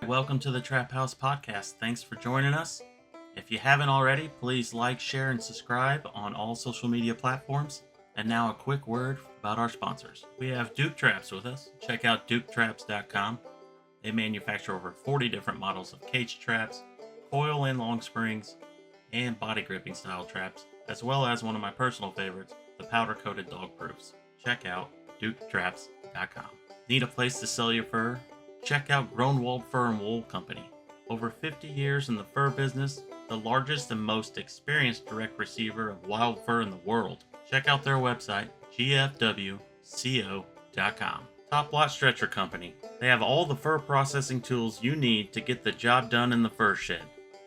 welcome to the Trap House Podcast. Thanks for joining us. If you haven't already, please like, share, and subscribe on all social media platforms. And now a quick word about our sponsors. We have Duke Traps with us. Check out duketraps.com. They manufacture over 40 different models of cage traps, coil and long springs, and body gripping style traps, as well as one of my personal favorites, the powder coated dog proofs. Check out duketraps.com. Need a place to sell your fur? Check out Groenwald Fur and Wool Company. Over 50 years in the fur business, the largest and most experienced direct receiver of wild fur in the world. Check out their website, gfwco.com. Top Lot Stretcher Company. They have all the fur processing tools you need to get the job done in the fur shed.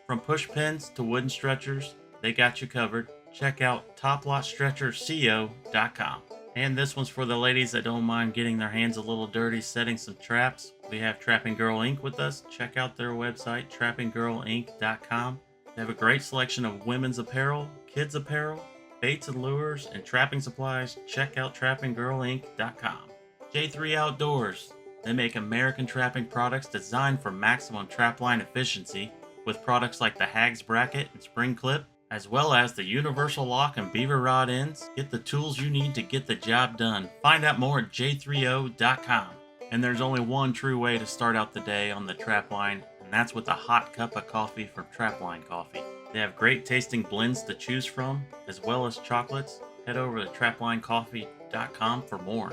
From push pins to wooden stretchers, they got you covered. Check out toplotstretcherco.com. And this one's for the ladies that don't mind getting their hands a little dirty setting some traps. We have Trapping Girl Inc. with us. Check out their website, trappinggirlinc.com. They have a great selection of women's apparel, kids apparel, baits and lures, and trapping supplies. Check out trappinggirlinc.com. J3 Outdoors. They make American trapping products designed for maximum trapline efficiency with products like the Hags Bracket and Spring Clip, as well as the Universal Lock and Beaver Rod ends. Get the tools you need to get the job done. Find out more at j3o.com. And there's only one true way to start out the day on the trap line, and that's with a hot cup of coffee from Trapline Coffee. They have great tasting blends to choose from, as well as chocolates. Head over to traplinecoffee.com for more.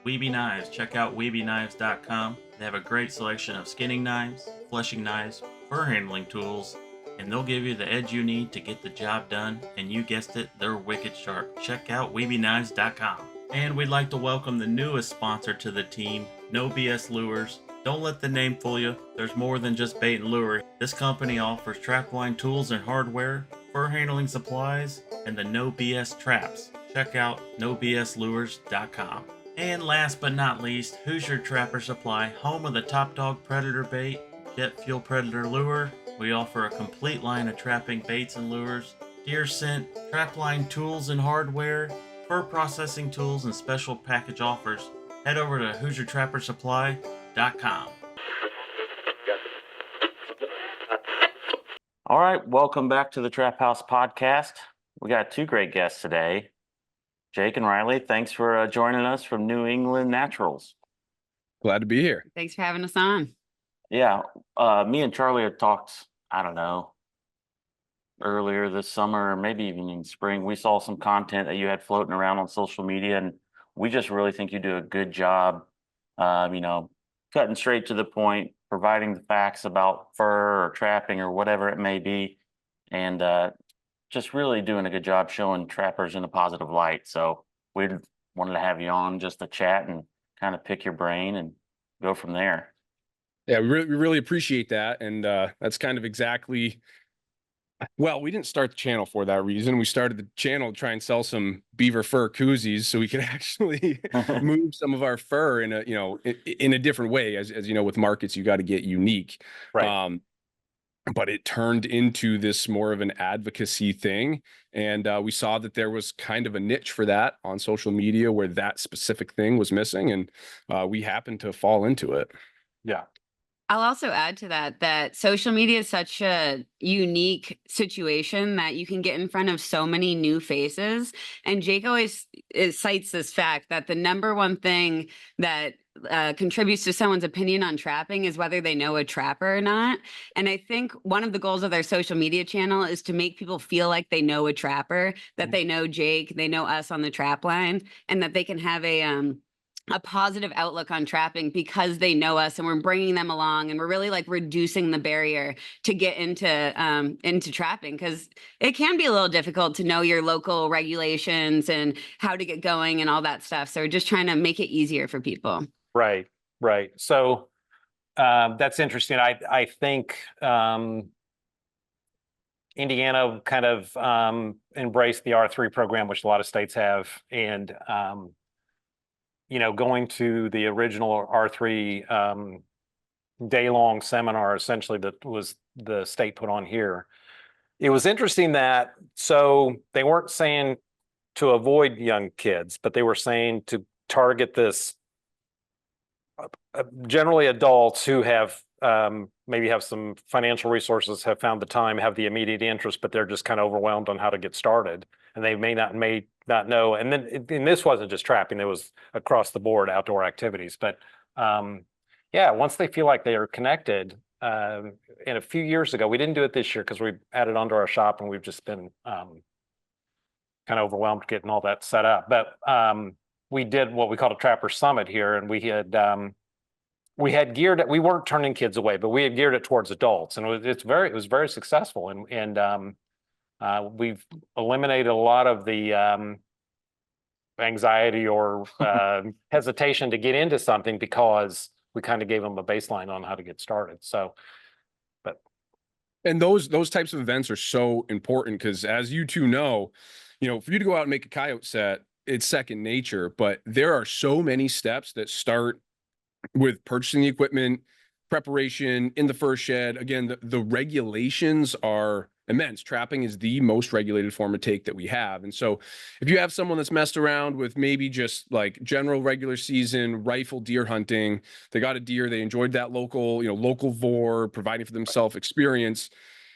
Weeby Knives. Check out weebyknives.com. They have a great selection of skinning knives, fleshing knives, fur handling tools, and they'll give you the edge you need to get the job done, and you guessed it, they're wicked sharp. Check out weebyknives.com. And we'd like to welcome the newest sponsor to the team, No BS Lures. Don't let the name fool you. There's more than just bait and lure. This company offers trapline tools and hardware, fur handling supplies, and the No BS traps. Check out nobslures.com. And last but not least, Hoosier Trapper Supply, home of the Top Dog Predator Bait, Jet Fuel Predator Lure. We offer a complete line of trapping baits and lures, deer scent, trapline tools and hardware, fur processing tools, and special package offers. Head over to HoosierTrapperSupply.com. All right, welcome back to the Trap House Podcast. We got two great guests today. Jake and Riley, thanks for joining us from New England Naturals. Glad to be here. Thanks for having us on. Yeah, me and Charlie had talked, I don't know, earlier this summer, or maybe even in spring. We saw some content that you had floating around on social media, and we just really think you do a good job, cutting straight to the point, providing the facts about fur or trapping or whatever it may be, and just really doing a good job showing trappers in a positive light. So we wanted to have you on just to chat and kind of pick your brain and go from there. Yeah, we really appreciate that. And that's kind of exactly, well, we didn't start the channel for that reason. We started the channel to try and sell some beaver fur koozies so we could actually move some of our fur in a different way. As you know, with markets, you got to get unique. Right. But it turned into this more of an advocacy thing. And we saw that there was kind of a niche for that on social media where that specific thing was missing. And we happened to fall into it. Yeah. I'll also add to that social media is such a unique situation that you can get in front of so many new faces. And Jake always cites this fact that the number one thing that contributes to someone's opinion on trapping is whether they know a trapper or not. And I think one of the goals of their social media channel is to make people feel like they know a trapper, that they know Jake, they know us on the trap line, and that they can have a positive outlook on trapping because they know us and we're bringing them along, and we're really like reducing the barrier to get into trapping, because it can be a little difficult to know your local regulations and how to get going and all that stuff. So we're just trying to make it easier for people. Right. So that's interesting. I think Indiana kind of embraced the R3 program, which a lot of states have, and going to the original R3 day-long seminar, essentially, that was the state put on here. It was interesting that, so they weren't saying to avoid young kids, but they were saying to target this generally adults who have maybe have some financial resources, have found the time, have the immediate interest, but they're just kind of overwhelmed on how to get started. And they may not know. And then, and this wasn't just trapping, it was across the board outdoor activities. But yeah, once they feel like they are connected, and a few years ago, we didn't do it this year because we added onto our shop and we've just been kind of overwhelmed getting all that set up. But we did what we called a Trapper Summit here, and we had geared it. We weren't turning kids away, but we had geared it towards adults, and it was very successful. And we've eliminated a lot of the anxiety or hesitation to get into something because we kind of gave them a baseline on how to get started. So, and those types of events are so important because, as you two know, for you to go out and make a coyote set, it's second nature. But there are so many steps that start with purchasing the equipment, preparation in the first shed. Again, the regulations are immense. Trapping is the most regulated form of take that we have. And so if you have someone that's messed around with maybe just like general regular season rifle deer hunting, they got a deer, they enjoyed that local vor, providing for themselves experience,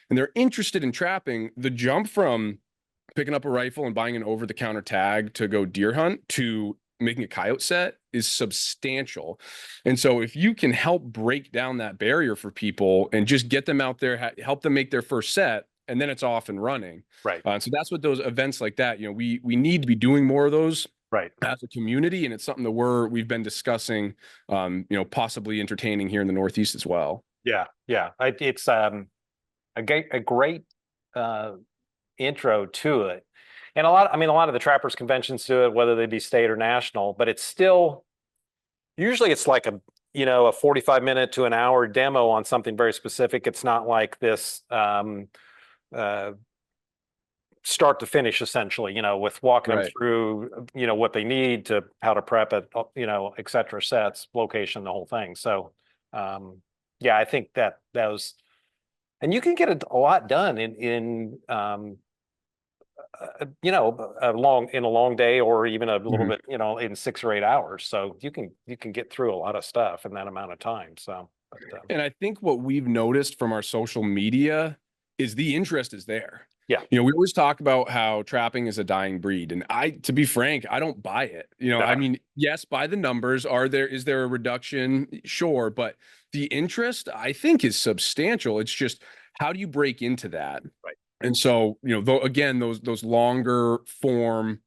and they're interested in trapping, the jump from picking up a rifle and buying an over-the-counter tag to go deer hunt to making a coyote set is substantial. And so if you can help break down that barrier for people and just get them out there, help them make their first set, and then it's off and running. right. So that's what those events like that, we need to be doing more of those Right. as a community. And it's something that we've been discussing, possibly entertaining here in the Northeast as well. Yeah. Yeah. It's a great intro to it. And a lot of the trappers conventions do it, whether they be state or national, but it's still, usually it's like a 45-minute to an hour demo on something very specific. It's not like this start to finish, essentially, with walking them through, what they need to, how to prep it, et cetera, sets, location, the whole thing. So, yeah, I think that was, and you can get a lot done in a long day, or even a little bit, in 6 or 8 hours. So you can get through a lot of stuff in that amount of time. So, and I think what we've noticed from our social media is the interest is there. Yeah. We always talk about how trapping is a dying breed. And to be frank, I don't buy it. I mean, yes, by the numbers, is there a reduction? Sure. But the interest, I think, is substantial. It's just, how do you break into that? Right. And so, again, those longer form,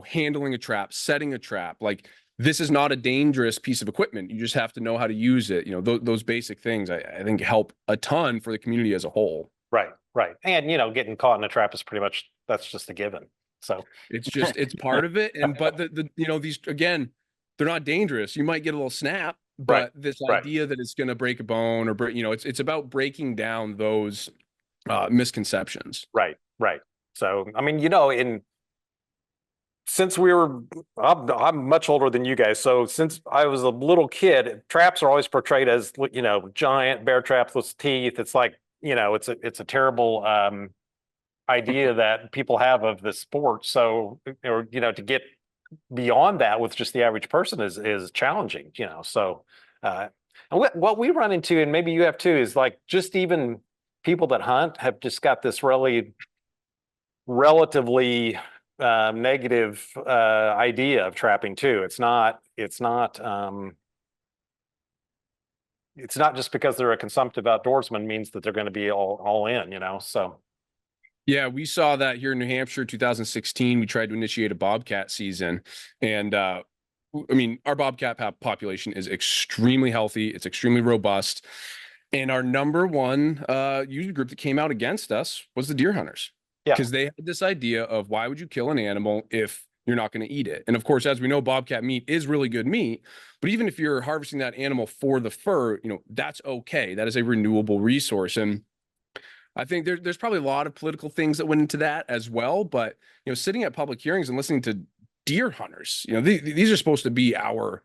handling a trap, setting a trap, like, this is not a dangerous piece of equipment. You just have to know how to use it. Those basic things, I think, help a ton for the community as a whole. Right. Right. And, getting caught in a trap is pretty much, that's just a given. So it's part of it. And, but these, again, they're not dangerous. You might get a little snap, but this idea that it's going to break a bone or break, it's about breaking down those misconceptions. Right. Right. So, I mean, since I'm much older than you guys. So since I was a little kid, traps are always portrayed as, giant bear traps with teeth. It's like, it's a terrible idea that people have of the sport. So, or, to get beyond that with just the average person is challenging, so, and what we run into, and maybe you have too, is like, just even people that hunt have just got this relatively negative idea of trapping too. It's not just because they're a consumptive outdoorsman means that they're going to be all in, so. Yeah, we saw that here in New Hampshire, 2016. We tried to initiate a bobcat season, and I mean, our bobcat population is extremely healthy. It's extremely robust, and our number one user group that came out against us was the deer hunters. Yeah, because they had this idea of, why would you kill an animal if you're not going to eat it? And of course, as we know, bobcat meat is really good meat. But even if you're harvesting that animal for the fur, that's okay. That is a renewable resource. And I think there's probably a lot of political things that went into that as well. But, sitting at public hearings and listening to deer hunters, these are supposed to be our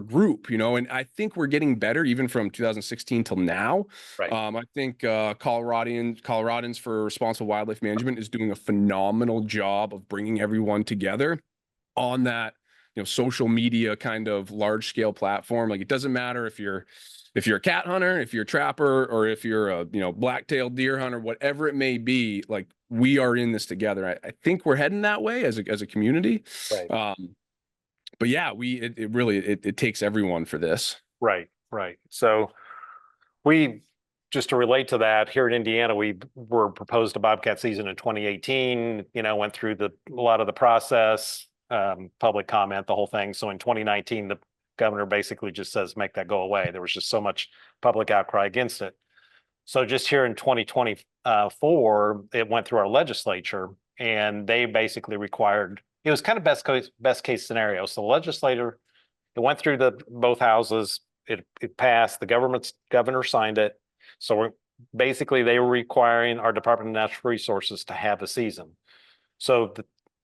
group, and I think we're getting better even from 2016 till now. Right. I think Coloradans for Responsible Wildlife Management is doing a phenomenal job of bringing everyone together on that social media kind of large scale platform. Like, it doesn't matter if you're a cat hunter, if you're a trapper, or if you're a, black-tailed deer hunter, whatever it may be, like, we are in this together. I think we're heading that way as a community. Right. But yeah, it really takes everyone for this. Right. So just to relate to that, here in Indiana, we were proposed a bobcat season in 2018, went through a lot of the process, public comment, the whole thing. So in 2019, the governor basically just says, make that go away. There was just so much public outcry against it. So just here in 2024, it went through our legislature, and they basically required, it was kind of best case scenario. So the legislator, it went through both houses, it passed, the governor signed it. So they were requiring our Department of Natural Resources to have a season. So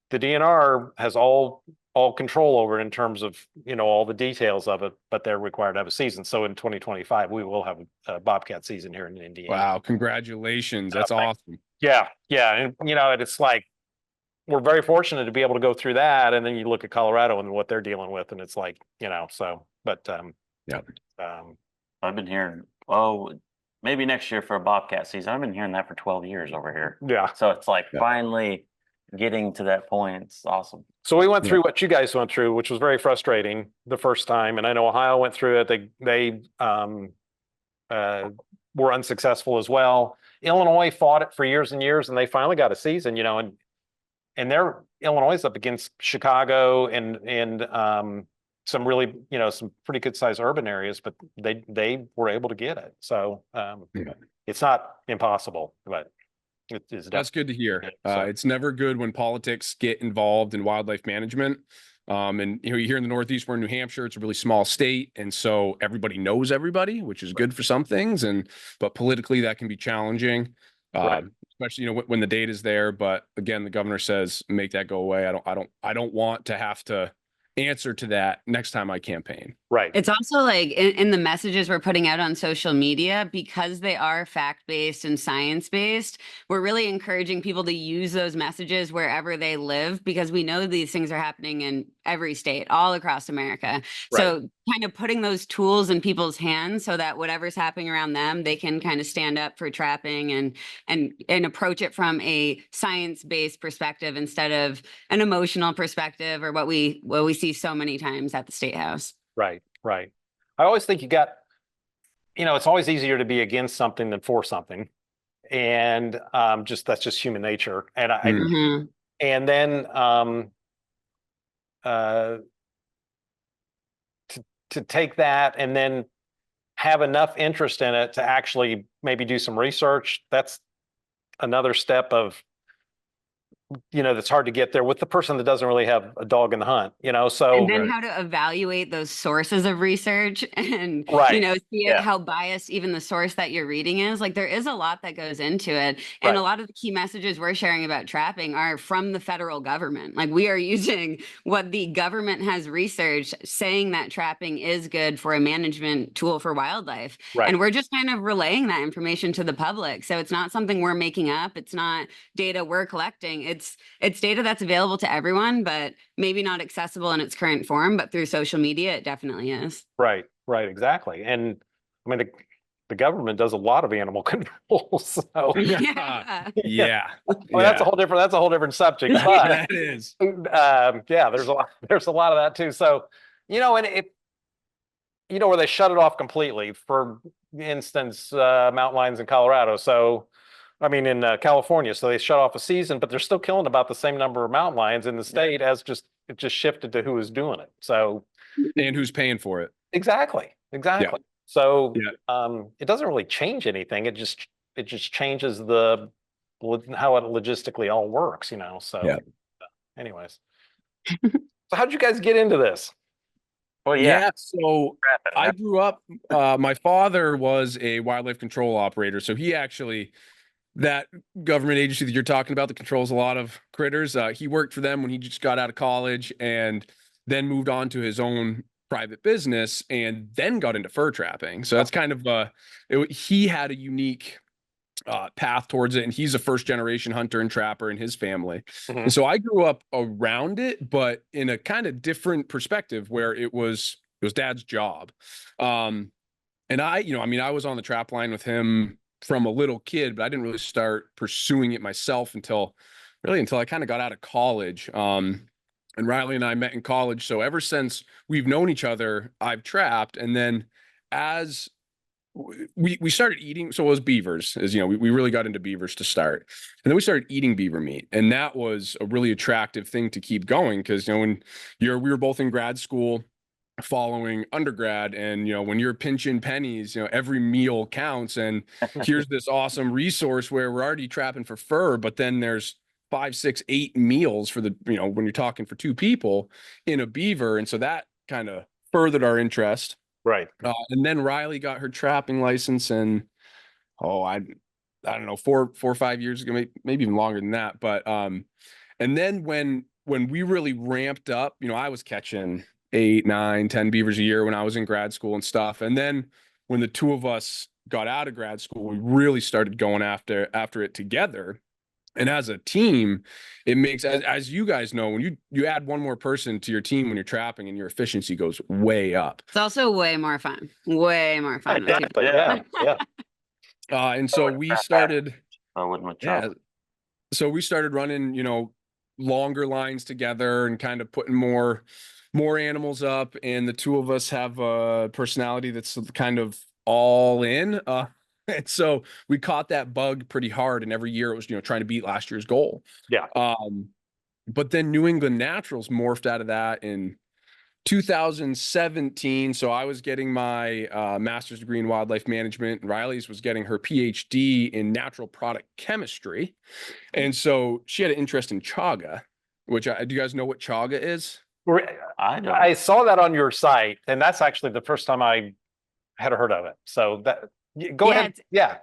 the DNR has all control over it in terms of, all the details of it, but they're required to have a season. So in 2025, we will have a bobcat season here in Indiana. Wow. Congratulations. That's awesome. Yeah. And, it's like, we're very fortunate to be able to go through that. And then you look at Colorado and what they're dealing with, and it's like, I've been hearing, maybe next year for a bobcat season. I've been hearing that for 12 years over here. Yeah. So it's like finally getting to that point. It's awesome. So we went through what you guys went through, which was very frustrating the first time. And I know Ohio went through it. They were unsuccessful as well. Illinois fought it for years and years, and they finally got a season, and Illinois is up against Chicago and some really, some pretty good sized urban areas, but they were able to get it. So it's not impossible, but it is. That's good to hear. It's never good when politics get involved in wildlife management. And here in the Northeast, we're in New Hampshire. It's a really small state, and so everybody knows everybody, which is good for some things. But politically, that can be challenging, especially when the data is there. But again, the governor says make that go away. I don't want to have to answer to that next time I campaign. Right. It's also like in the messages we're putting out on social media, because they are fact-based and science-based, we're really encouraging people to use those messages wherever they live, because we know these things are happening in every state, all across America. So kind of putting those tools in people's hands so that whatever's happening around them, they can kind of stand up for trapping and approach it from a science-based perspective instead of an emotional perspective, or what we see so many times at the State House. Right. I always think it's always easier to be against something than for something. And that's just human nature. And and then to take that and then have enough interest in it to actually maybe do some research, that's another step of, that's hard to get there with the person that doesn't really have a dog in the hunt, so. And then how to evaluate those sources of research and, see how biased even the source that you're reading is. Like, there is a lot that goes into it. And a lot of the key messages we're sharing about trapping are from the federal government. Like, we are using what the government has researched, saying that trapping is good for a management tool for wildlife. And we're just kind of relaying that information to the public. So it's not something we're making up. It's not data we're collecting. It's data that's available to everyone, but maybe not accessible in its current form, but through social media, it definitely is. Right, exactly. And I mean, the government does a lot of animal control. So Yeah. Well, that's a whole different subject. But that is. There's a lot of that too. So, and it, where they shut it off completely, for instance, mountain lions in Colorado. So, I mean, in California, so they shut off a season, but they're still killing about the same number of mountain lions in the state, as it just shifted to who is doing it. So, and who's paying for it. Exactly. So, it doesn't really change anything. It just changes how it logistically all works, So, anyways, so how'd you guys get into this? Well, so I grew up. My father was a wildlife control operator, so he actually. That government agency that you're talking about that controls a lot of critters, he worked for them when he just got out of college, and then moved on to his own private business, and then got into fur trapping. So that's kind of he had a unique path towards it, and he's a first generation hunter and trapper in his family. Mhm. And so I grew up around it, but in a kind of different perspective where it was dad's job. And I, I mean, I was on the trap line with him from a little kid, but I didn't really start pursuing it myself until I kind of got out of college. And Riley and I met in college. So ever since we've known each other, I've trapped. And then as we started eating, so it was beavers, as we really got into beavers to start. And then we started eating beaver meat. And that was a really attractive thing to keep going because when we were both in grad school following undergrad, and when you're pinching pennies, every meal counts. And here's this awesome resource where we're already trapping for fur, but then there's 5, 6, 8 meals for the when you're talking for 2 people in a beaver. And so that kind of furthered our interest. Right. And then Riley got her trapping license, and I don't know, 4 or 5 years ago, maybe even longer than that. But and then when we really ramped up, I was catching 8, 9, 10 beavers a year when I was in grad school and stuff. And then when the 2 of us got out of grad school, we really started going after it together. And as a team, it makes, as you guys know, when you add one more person to your team when you're trapping, and your efficiency goes way up. It's also way more fun. Way more fun. with Exactly. people. Yeah. And so we started, I wouldn't with Chuck. so we started running, longer lines together and kind of putting more animals up. And the 2 of us have a personality that's kind of all in. And so we caught that bug pretty hard. And every year it was, trying to beat last year's goal. Yeah. But then New England Naturals morphed out of that in 2017. So I was getting my master's degree in wildlife management, and Riley's was getting her PhD in natural product chemistry. And so she had an interest in chaga, which do you guys know what chaga is? I don't. I saw that on your site, and that's actually the first time I had heard of it. So go Yeah, ahead. Yeah.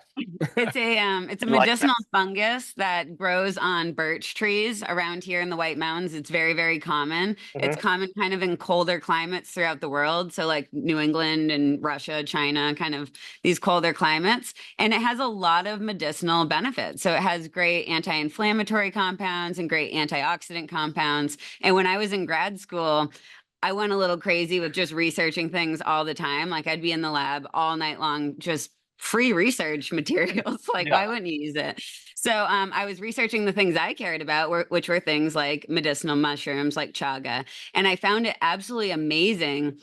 It's a You like medicinal fungus that grows on birch trees around here in the White Mountains. It's very, very common. It's common kind of in colder climates throughout the world. So like New England and Russia, China, kind of these colder climates. And it has a lot of medicinal benefits. So it has great anti-inflammatory compounds and great antioxidant compounds. And when I was in grad school, I went a little crazy with just researching things all the time. Like I'd be in the lab all night long, just free research materials. Like, why wouldn't you use it? So I was researching the things I cared about, which were things like medicinal mushrooms, like chaga. And I found it absolutely amazing,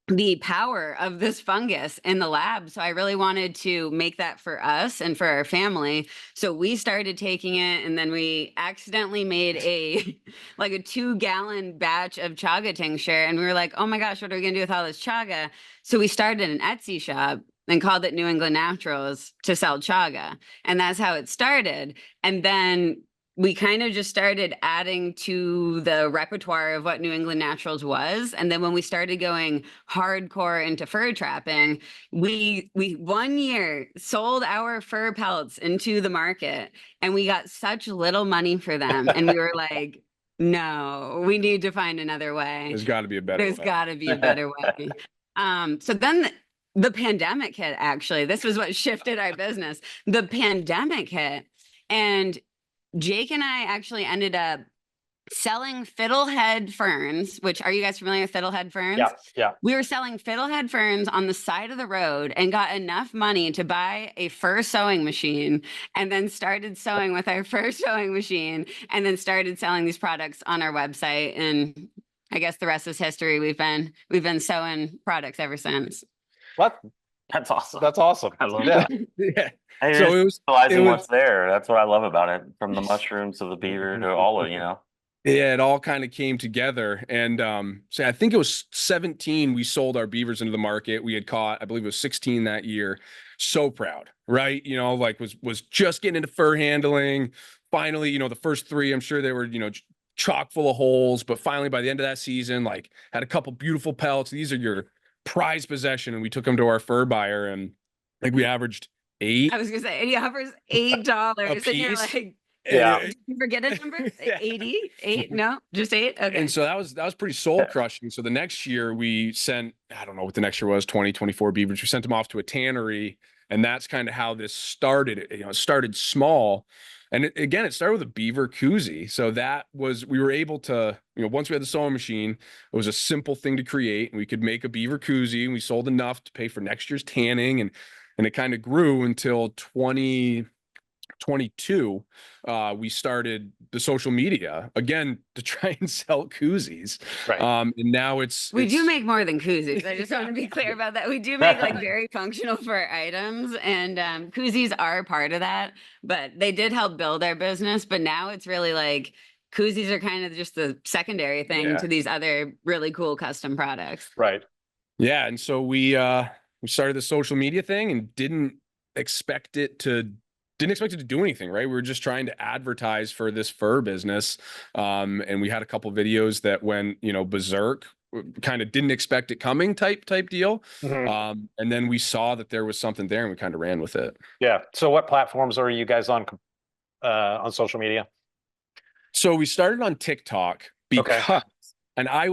the power of this fungus in the lab. So I really wanted to make that for us and for our family. So we started taking it, and then we accidentally made a 2-gallon batch of chaga tincture. And we were like, oh my gosh, what are we gonna do with all this chaga? So we started an Etsy shop and called it New England Naturals to sell chaga. And that's how it started. And then we kind of just started adding to the repertoire of what New England Naturals was. And then when we started going hardcore into fur trapping, we 1 year sold our fur pelts into the market, and we got such little money for them. And we were like, no, we need to find another way. There's got to be a better There's way. got to be a better way. So then the pandemic hit, actually. This was what shifted our business. The pandemic hit, and Jake and I actually ended up selling fiddlehead ferns, which, are you guys familiar with fiddlehead ferns? Yeah. We were selling fiddlehead ferns on the side of the road and got enough money to buy a fur sewing machine, and then started sewing with our fur sewing machine, and then started selling these products on our website. And I guess the rest is history. We've been sewing products ever since. What? That's awesome. That's awesome. I love Yeah. Yeah. Hey, So you're it was, realizing was- what's there. That's what I love about it. From the mushrooms to the beaver to all of yeah, it all kind of came together. And so I think it was 17, we sold our beavers into the market. We had caught, I believe it was 16 that year. So proud, right? Was just getting into fur handling. Finally, the first 3, I'm sure they were, chock full of holes, but finally by the end of that season, had a couple beautiful pelts. These are your prized possession. And we took them to our fur buyer, and we averaged 8. I was gonna say, and he offers $8, and you're piece? like, Yeah. did you forget a number? Yeah. 88? No, just 8. Okay. And so that was pretty soul crushing. So the next year we sent, I don't know what the next year was, 2024 beavers. We sent them off to a tannery And that's kind of how this started. It started small. And again, it started with a beaver koozie. So that was, we were able to, once we had the sewing machine, it was a simple thing to create. We could make a beaver koozie, and we sold enough to pay for next year's tanning. And it kind of grew until 2022. We started the social media again to try and sell koozies. Right. And now We do it's- make more than koozies. I just want to be clear about that. We do make like very functional for items, and koozies are part of that, but they did help build our business. But now it's really like koozies are kind of just the secondary thing Yeah. to these other really cool custom products. Right. Yeah, and so we started the social media thing and didn't expect it to do anything, right? We were just trying to advertise for this fur business. And we had a couple videos that went, berserk, kind of didn't expect it coming type deal. Mhm. And then we saw that there was something there and we kind of ran with it. Yeah. So what platforms are you guys on social media? So we started on TikTok Okay. because, and I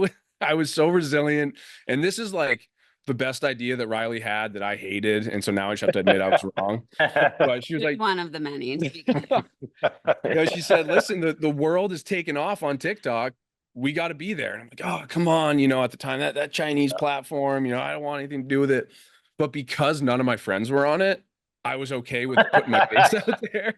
was so resilient, and this is like the best idea that Riley had that I hated. And so now I just have to admit I was wrong. But she was like, One of the many. to be clear. she said, listen, the world is taking off on TikTok. We got to be there. And I'm like, oh, come on. At the time that Chinese platform, I don't want anything to do with it. But because none of my friends were on it, I was okay with putting my face out there.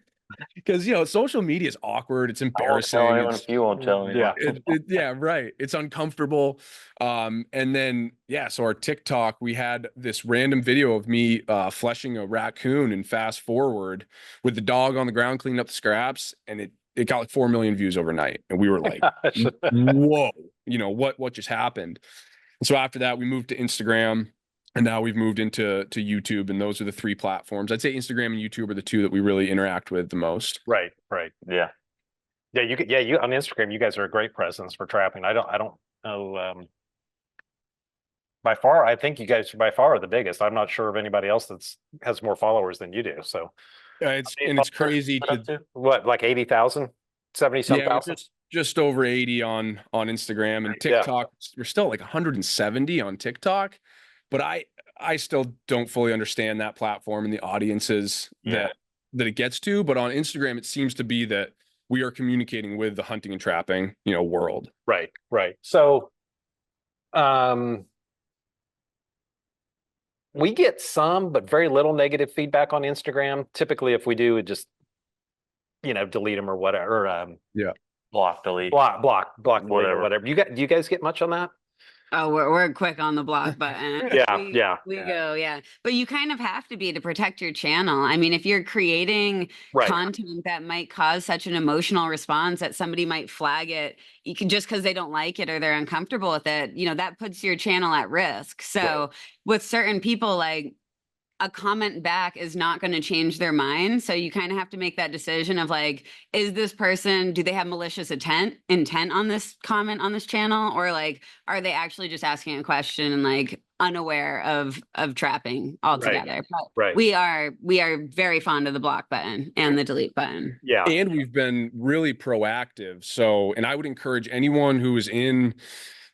Because, social media is awkward. It's I won't embarrassing. tell anyone It's, if you won't tell anyone. Yeah. yeah, right. It's uncomfortable. And then, so our TikTok, we had this random video of me fleshing a raccoon and fast forward with the dog on the ground cleaning up the scraps. And it got like 4 million views overnight. And we were like, whoa, what just happened? And so after that, we moved to Instagram. And now we've moved into YouTube, and those are the 3 platforms. I'd say Instagram and YouTube are the 2 that we really interact with the most. Right. Right. Yeah. Yeah. You on Instagram, you guys are a great presence for trapping. I don't know. By far, I think you guys by far are the biggest. I'm not sure of anybody else has more followers than you do. So It's many and it's followers crazy What up to to? what, like 80,000, 70 some yeah, we're thousand? just over 80 on Instagram, and Yeah. TikTok. We're still like 170 on TikTok, but I still don't fully understand that platform and the audiences Yeah. that it gets to. But on Instagram, it seems to be that we are communicating with the hunting and trapping, world. Right. Right. So, we get some, but very little negative feedback on Instagram. Typically, if we do, it just, delete them or whatever, or Block, delete. block, delete or Whatever. whatever. Do you guys get much on that? Oh, we're quick on the block button. Yeah, We- yeah. We go, yeah. But you kind of have to be to protect your channel. I mean, if you're creating Right. content that might cause such an emotional response that somebody might flag it, you can just because they don't like it or they're uncomfortable with it, that puts your channel at risk. So with certain people, like a comment back is not going to change their mind. So you kind of have to make that decision of like, is this person, do they have malicious intent on this comment on this channel? Or like, are they actually just asking a question and like unaware of trapping altogether? But Right. we are very fond of the block button and the delete button. Yeah. And we've been really proactive. So, and I would encourage anyone who is in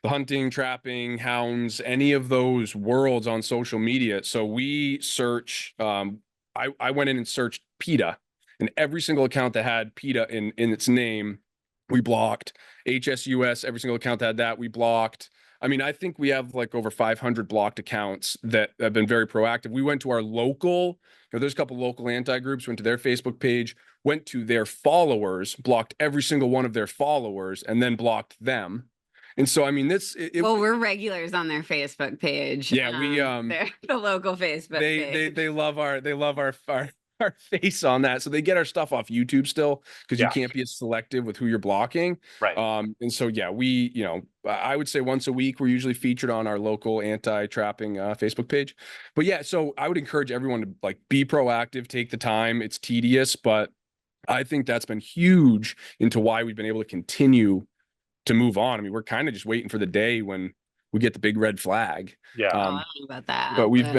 the hunting, trapping, hounds, any of those worlds on social media. So we search, I went in and searched PETA, and every single account that had PETA in its name, we blocked. HSUS, every single account that had that, we blocked. I mean, I think we have like over 500 blocked accounts that have been very proactive. We went to our local, there's a couple local anti-groups, went to their Facebook page, went to their followers, blocked every single one of their followers, and then blocked them. And so, I mean, Well, we're regulars on their Facebook page. Yeah, we, they're the local Facebook page. they love our face on that. So they get our stuff off YouTube still, because Yeah. you can't be as selective with who you're blocking. Right. And so, yeah, we, I would say once a week, we're usually featured on our local anti-trapping Facebook page. But yeah, so I would encourage everyone to like be proactive, take the time. It's tedious, but I think that's been huge into why we've been able to continue to move on. I mean, we're kind of just waiting for the day when we get the big red flag. Yeah. Oh, I don't know about that. But we've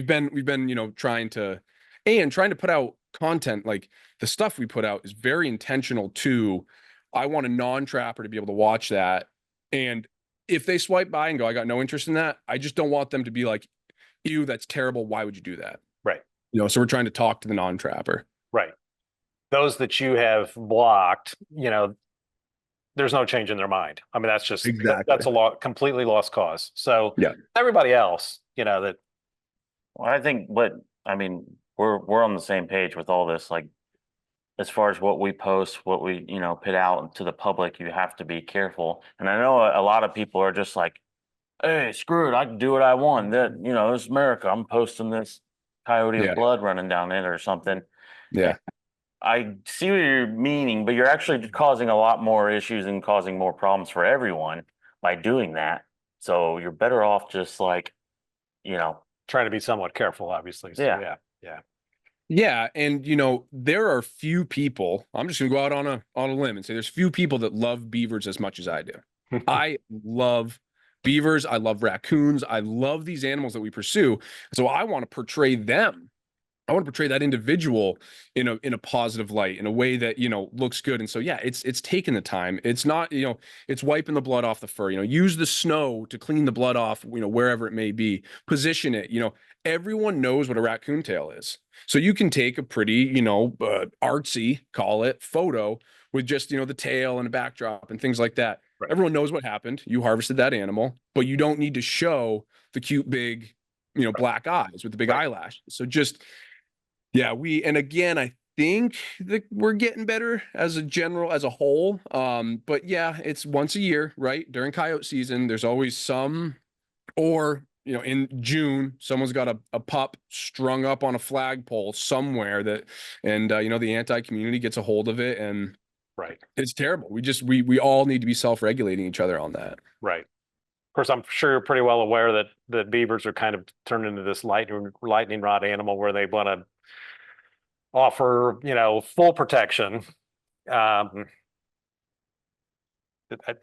been trying to put out content. Like the stuff we put out is very intentional too. I want a non-trapper to be able to watch that, and if they swipe by and go, I got no interest in that, I just don't want them to be like, ew, that's terrible, why would you do that? Right. You know, so we're trying to talk to the non-trapper. Right. Those that you have blocked, you know, there's no change in their mind. I mean, that's just, Exactly. that's a lot, completely lost cause. So Yeah. everybody else, you know, that, Well, I think I mean, we're on the same page with all this, like as far as what we post, what we, put out to the public, you have to be careful. And I know a lot of people are just like, hey, screw it, I can do what I want. That, it's America. I'm posting this coyote Yeah. with blood running down it or something. Yeah. I see what you're meaning, but you're actually causing a lot more issues and causing more problems for everyone by doing that. So you're better off just like, trying to be somewhat careful, obviously. So, Yeah. yeah. Yeah, and there are few people. I'm just gonna go out on a limb and say there's few people that love beavers as much as I do. I love beavers. I love raccoons. I love these animals that we pursue. So I want to portray them. I want to portray that individual in a positive light, in a way that looks good. And so yeah, it's taking the time. It's not it's wiping the blood off the fur. Use the snow to clean the blood off. Wherever it may be. Position it. Everyone knows what a raccoon tail is. So you can take a pretty artsy, call it, photo with just the tail and a backdrop and things like that. Right. Everyone knows what happened. You harvested that animal, but you don't need to show the cute big black eyes with the big eyelash. So just yeah, and again, I think that we're getting better as a whole. But yeah, it's once a year, right? During coyote season, there's always some, or in June, someone's got a pup strung up on a flagpole somewhere and the anti-community gets a hold of it, and Right. it's terrible. We all need to be self-regulating each other on that. Right. Of course, I'm sure you're pretty well aware that beavers are kind of turned into this lightning rod animal where they want to offer, full protection.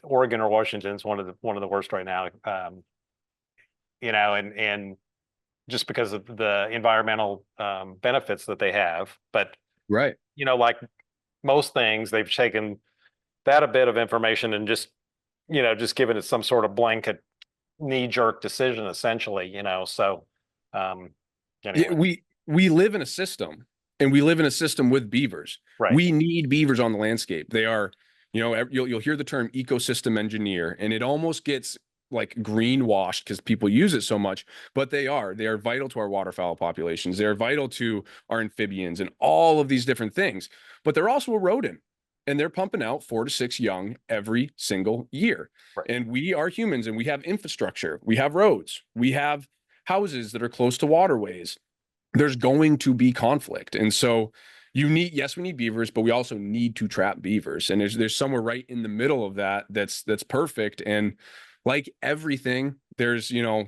Oregon or Washington is one of the worst right now. And just because of the environmental benefits that they have, but Right. like most things, they've taken that a bit of information and just given it some sort of blanket knee-jerk decision, essentially. So anyway. We live in a system, and we live in a system with beavers. Right. We need beavers on the landscape. They are, you'll hear the term ecosystem engineer, and it almost gets like greenwashed because people use it so much, but they are vital to our waterfowl populations. They're vital to our amphibians and all of these different things, but they're also a rodent, and they're pumping out 4 to 6 young every single year. Right. And we are humans, and we have infrastructure. We have roads. We have houses that are close to waterways. There's going to be conflict. And so we need beavers, but we also need to trap beavers. And there's somewhere right in the middle of that's perfect. And like everything, there's a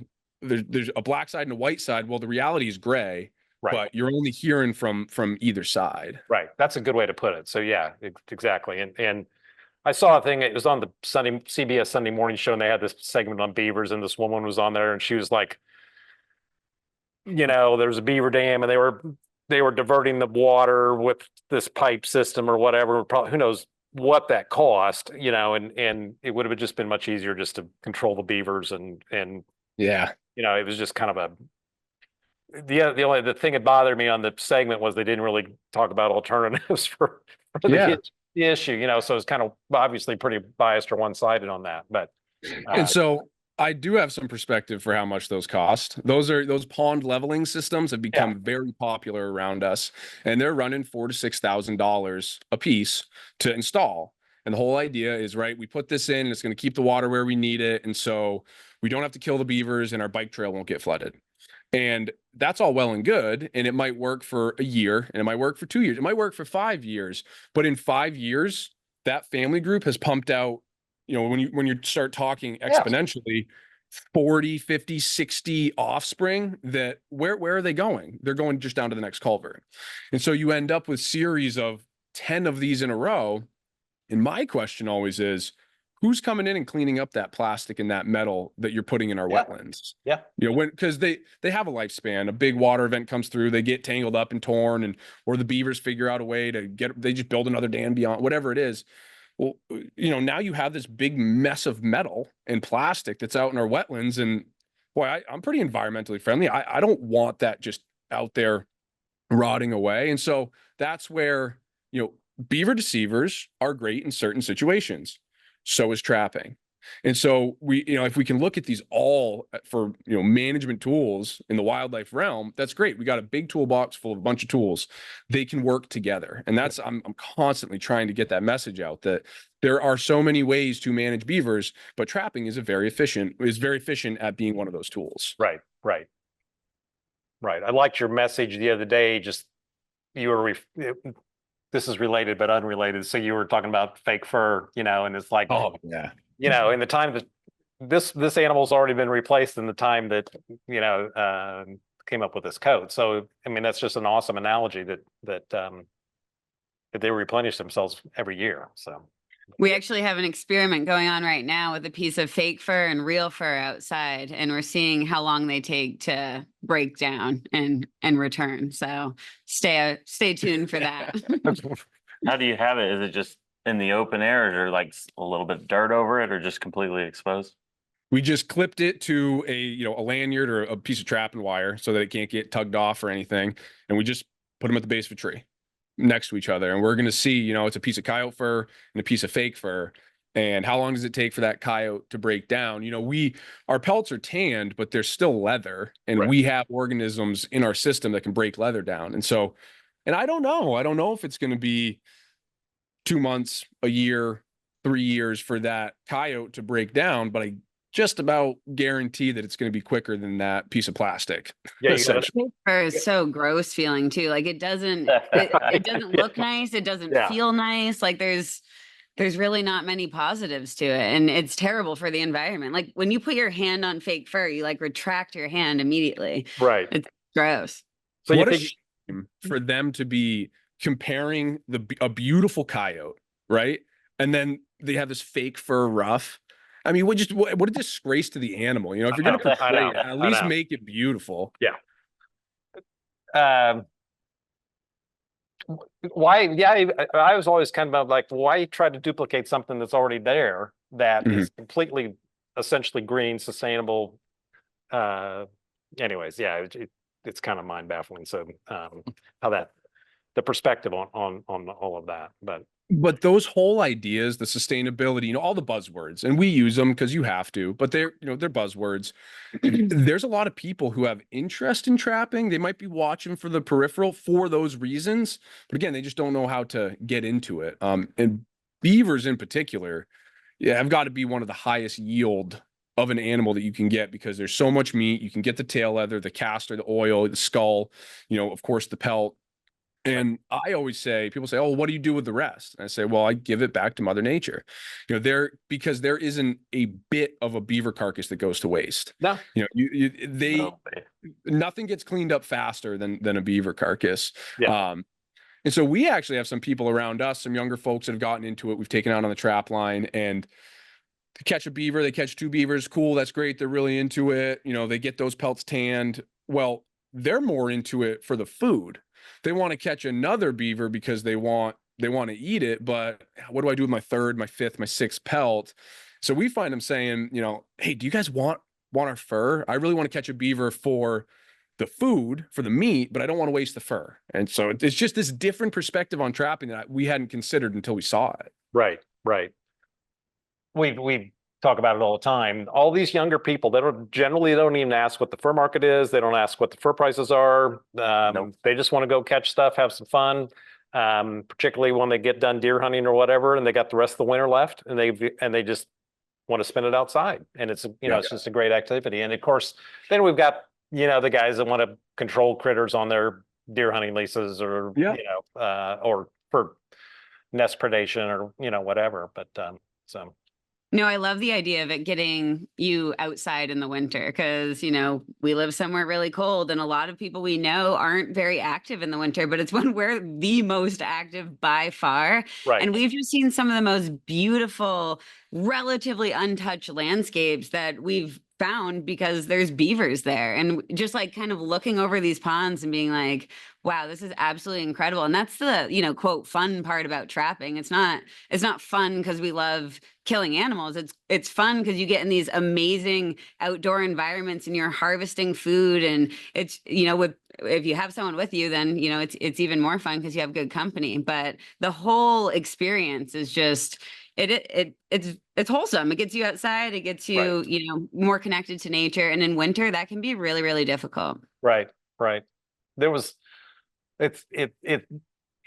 black side and a white side. Well, the reality is gray, Right. but you're only hearing from either side. Right. That's a good way to put it. So yeah, exactly. And I saw a thing, it was on the CBS Sunday morning show, and they had this segment on beavers, and this woman was on there, and she was like, there was a beaver dam, and they were diverting the water with this pipe system or whatever. Probably, who knows what that cost, and it would have just been much easier just to control the beavers and Yeah. it was just kind of the thing that bothered me on the segment was they didn't really talk about alternatives for the issue, so it's kind of obviously pretty biased or one-sided on that. But and so I do have some perspective for how much those cost. Those pond leveling systems have become very popular around us, and they're running $4,000 to $6,000 a piece to install. And the whole idea is, right, we put this in, and it's going to keep the water where we need it, and so we don't have to kill the beavers, and our bike trail won't get flooded. And that's all well and good, and it might work for a year, and it might work for 2 years, it might work for 5 years, but in 5 years, that family group has pumped out, when you start talking exponentially, 40, 50, 60 offspring, that where are they going? They're going just down to the next culvert. And so you end up with series of 10 of these in a row. And my question always is, who's coming in and cleaning up that plastic and that metal that you're putting in our wetlands? Yeah. Because they have a lifespan. A big water event comes through, they get tangled up and torn, or the beavers figure out a way they just build another dam beyond, whatever it is. Well, now you have this big mess of metal and plastic that's out in our wetlands. And boy, I'm pretty environmentally friendly. I don't want that just out there rotting away. And so that's where, beaver deceivers are great in certain situations. So is trapping. And so if we can look at these all for, management tools in the wildlife realm, that's great. We got a big toolbox full of a bunch of tools. They can work together. And that's, I'm constantly trying to get that message out that there are so many ways to manage beavers, but trapping is very efficient at being one of those tools. Right. I liked your message the other day. Just you were this is related but unrelated. So you were talking about fake fur, and it's like, Oh yeah. in the time that this animal's already been replaced in the time that came up with this coat. So I mean, that's just an awesome analogy that they replenish themselves every year. So We actually have an experiment going on right now with a piece of fake fur and real fur outside, and we're seeing how long they take to break down and return. So stay tuned for that. How do you have it? Is it just in the open air, or is there like a little bit of dirt over it, or just completely exposed? We just clipped it to a lanyard or a piece of trapping wire so that it can't get tugged off or anything. And we just put them at the base of a tree next to each other. And we're going to see, it's a piece of coyote fur and a piece of fake fur. And how long does it take for that coyote to break down? Our pelts are tanned, but they're still leather. And Right. we have organisms in our system that can break leather down. And so, and I don't know if it's going to be 2 months, a year, 3 years for that coyote to break down, but I just about guarantee that it's going to be quicker than that piece of plastic. Yeah, you gotta- essentially. Fake fur is so gross feeling too. Like it doesn't look nice. It doesn't Yeah. feel nice. Like there's really not many positives to it, and it's terrible for the environment. Like when you put your hand on fake fur, you like retract your hand immediately. right. It's gross. So you What a think shame for them to be comparing a beautiful coyote, right? And then they have this fake fur ruff. I mean, what a disgrace to the animal. If you're going to I portray know, it, at I least know. make it beautiful. why? Yeah, I was always kind of like, why try to duplicate something that's already there that is completely, essentially green, sustainable. Anyways, yeah, it's kind of mind baffling. So how the perspective on all of that, But those whole ideas, the sustainability, all the buzzwords, and we use them because you have to, but they're buzzwords. There's a lot of people who have interest in trapping. They might be watching for the peripheral for those reasons, but again, they just don't know how to get into it. And beavers in particular, have got to be one of the highest yield of an animal that you can get because there's so much meat. You can get the tail leather, the castor, the oil, the skull, of course, the pelt. And I always say, people say, oh, what do you do with the rest? And I say, well, I give it back to Mother Nature. Because there isn't a bit of a beaver carcass that goes to waste. no. Nothing gets cleaned up faster than a beaver carcass. Yeah. And so we actually have some people around us, some younger folks that have gotten into it. We've taken out on the trap line and catch a beaver, they catch 2 beavers. Cool. That's great. They're really into it. They get those pelts tanned. Well, they're more into it for the food. They want to catch another beaver because they want to eat it, but what do I do with my 3rd, my 5th, my 6th pelt? So we find them saying, hey, do you guys want our fur? I really want to catch a beaver for the food, for the meat, but I don't want to waste the fur. And so it's just this different perspective on trapping that we hadn't considered until we saw it. Right. We talk about it all the time. All these younger people, they don't even ask what the fur market is. They don't ask what the fur prices are. Nope. They just want to go catch stuff, have some fun. Particularly when they get done deer hunting or whatever, and they got the rest of the winter left, and they just want to spend it outside. And it's it's just a great activity. And of course, then we've got the guys that want to control critters on their deer hunting leases, or or for nest predation, or whatever. But so. No, I love the idea of it getting you outside in the winter because, we live somewhere really cold and a lot of people we know aren't very active in the winter, but it's when we're the most active by far. Right. And we've just seen some of the most beautiful, relatively untouched landscapes that we've found because there's beavers there. And just like kind of looking over these ponds and being like, wow, this is absolutely incredible. And that's the, you know, quote, fun part about trapping. It's not fun because we love killing animals. It's fun because you get in these amazing outdoor environments and you're harvesting food. And it's, you know, if you have someone with you, then, you know, it's even more fun because you have good company. But the whole experience is just, it's wholesome. It gets you outside. It gets you, Right. you know, more connected to nature. And in winter, that can be really, really difficult. Right, right. There was, yeah,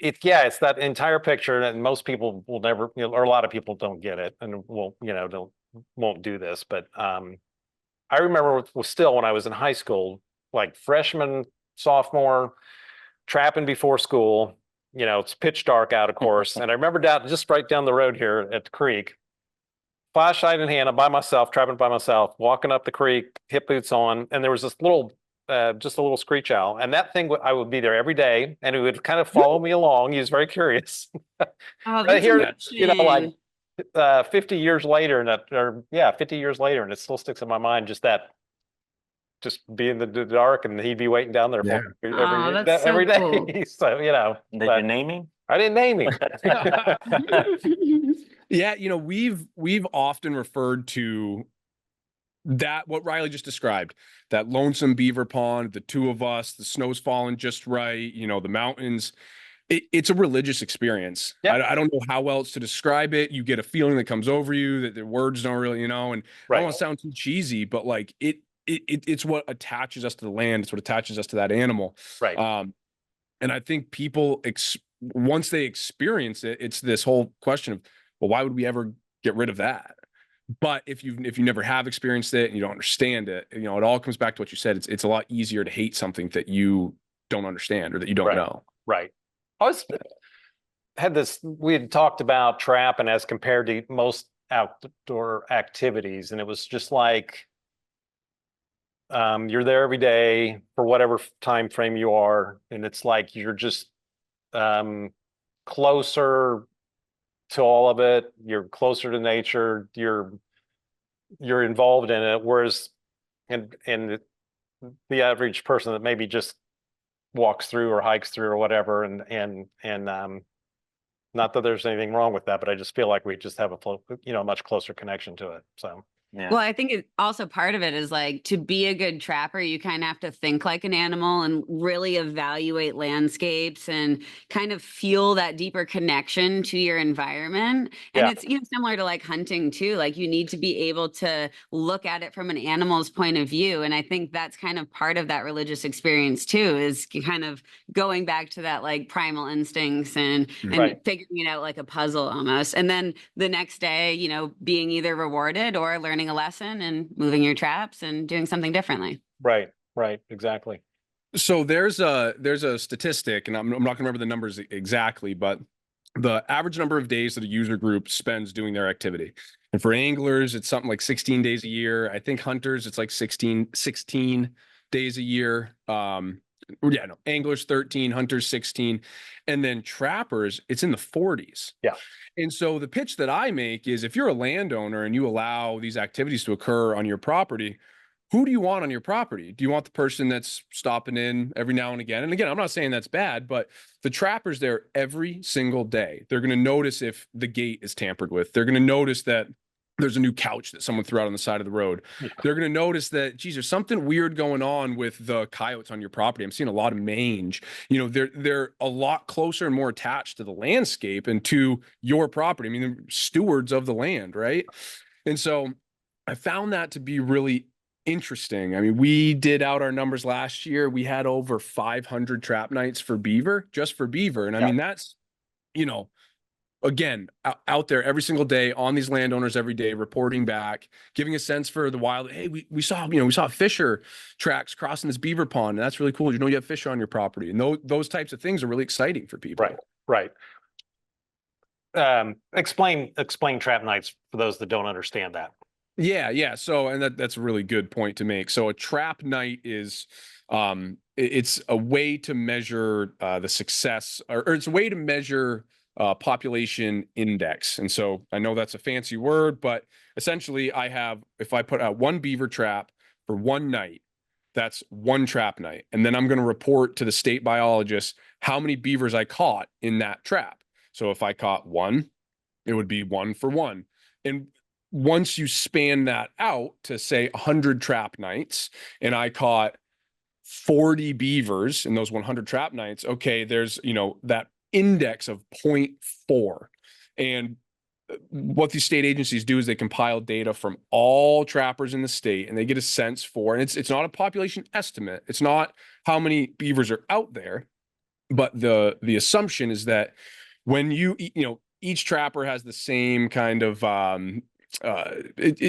it's that entire picture, and most people will never, you know, or a lot of people don't get it, and won't do this. But I remember still when I was in high school, like freshman, sophomore, trapping before school. You know, it's pitch dark out, of course, and I remember just right down the road here at the creek, flashlight in hand, I'm by myself, trapping by myself, walking up the creek, hip boots on, and there was this little, just a little screech owl, and that thing, I would be there every day, and it would kind of follow me along. He was very curious. Oh, I hear, that's you know, like interesting. 50 years later, and 50 years later, and it still sticks in my mind. Just be in the dark, and he'd be waiting down there Yeah. for Oh, that's so every day. cool. So, you know, Did but you name him? I didn't name him. Yeah, you know, we've often referred to that, what Riley just described, that lonesome beaver pond, the two of us, the snow's falling just right, you know, the mountains. It's a religious experience. Yeah. I don't know how else to describe it. You get a feeling that comes over you that the words don't really, you know, and I don't Right. want to sound too cheesy, but like it's what attaches us to the land. It's what attaches us to that animal. Right. And I think people once they experience it, it's this whole question of, well, why would we ever get rid of that? But if you never have experienced it and you don't understand it, you know, it all comes back to what you said. It's a lot easier to hate something that you don't understand or that you don't Right. know. Right. We had talked about trapping as compared to most outdoor activities, and it was just like, you're there every day for whatever time frame you are, and it's like you're just closer to all of it. You're closer to nature. You're involved in it. Whereas, and the average person that maybe just walks through or hikes through or whatever, and not that there's anything wrong with that, but I just feel like we just have a much closer connection to it. So. Yeah. Well, I think also part of it is like, to be a good trapper, you kind of have to think like an animal and really evaluate landscapes and kind of feel that deeper connection to your environment. And Yeah. it's, you know, similar to like hunting too. Like you need to be able to look at it from an animal's point of view. And I think that's kind of part of that religious experience too, is kind of going back to that like primal instincts and Right. figuring it out like a puzzle almost. And then the next day, you know, being either rewarded or learning a lesson and moving your traps and doing something differently. Right. Exactly. So there's a statistic, and I'm not gonna remember the numbers exactly, but the average number of days that a user group spends doing their activity. And for anglers, it's something like 16 days a year. I think hunters, it's like 16 days a year. Anglers 13, hunters 16, and then trappers, it's in the 40s. Yeah. And so the pitch that I make is, if you're a landowner and you allow these activities to occur on your property, who do you want on your property? Do you want the person that's stopping in every now and again? And again, I'm not saying that's bad, but the trapper's there every single day. They're going to notice if the gate is tampered with. They're going to notice that there's a new couch that someone threw out on the side of the road. Yeah. They're going to notice that, geez, there's something weird going on with the coyotes on your property. I'm seeing a lot of mange. You know, they're a lot closer and more attached to the landscape and to your property. I mean, they're stewards of the land, right? And so I found that to be really interesting. I mean, we did out our numbers last year. We had over 500 trap nights for beaver, just for beaver. And I mean, that's, you know, again, out there every single day on these landowners every day, reporting back, giving a sense for the wild. Hey, we saw fisher tracks crossing this beaver pond, and that's really cool. You know, you have fish on your property, and those types of things are really exciting for people. Right. Explain trap nights for those that don't understand that. Yeah. So, and that's a really good point to make. So a trap night is, it's a way to measure the success, or it's a way to measure population index. And so I know that's a fancy word, but essentially if I put out one beaver trap for one night, that's one trap night. And then I'm going to report to the state biologist how many beavers I caught in that trap. So if I caught one, it would be one for one. And once you span that out to say 100 trap nights, and I caught 40 beavers in those 100 trap nights, okay, there's, that index of 0.4. And what these state agencies do is they compile data from all trappers in the state, and they get a sense for, and it's not a population estimate. It's not how many beavers are out there, but the assumption is that when each trapper has the same kind of it's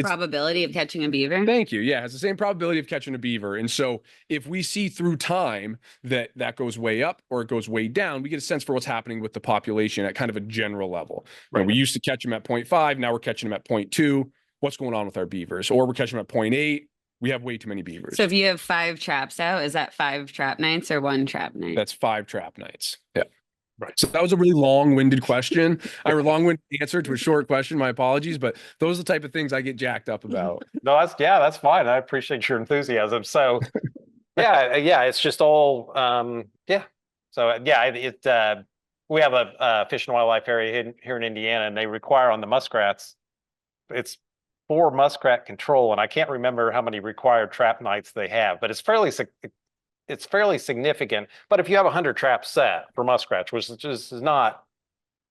Probability of catching a beaver. Thank you. Yeah, it has the same probability of catching a beaver. And so if we see through time that goes way up or it goes way down, we get a sense for what's happening with the population at kind of a general level. Right. We used to catch them at 0.5. Now we're catching them at 0.2. What's going on with our beavers? Or we're catching them at 0.8. We have way too many beavers. So if you have 5 traps out, is that 5 trap nights or 1 trap night? That's 5 trap nights. Yeah. Right. So that was a really long-winded question. A long-winded answer to a short question. My apologies, but those are the type of things I get jacked up about. No, that's fine. I appreciate your enthusiasm. So yeah, it's just all, yeah. So yeah, we have a fish and wildlife area here in Indiana, and they require on the muskrats, it's for muskrat control. And I can't remember how many required trap nights they have, but it's fairly significant. But if you have 100 traps set for muskrats, which is not,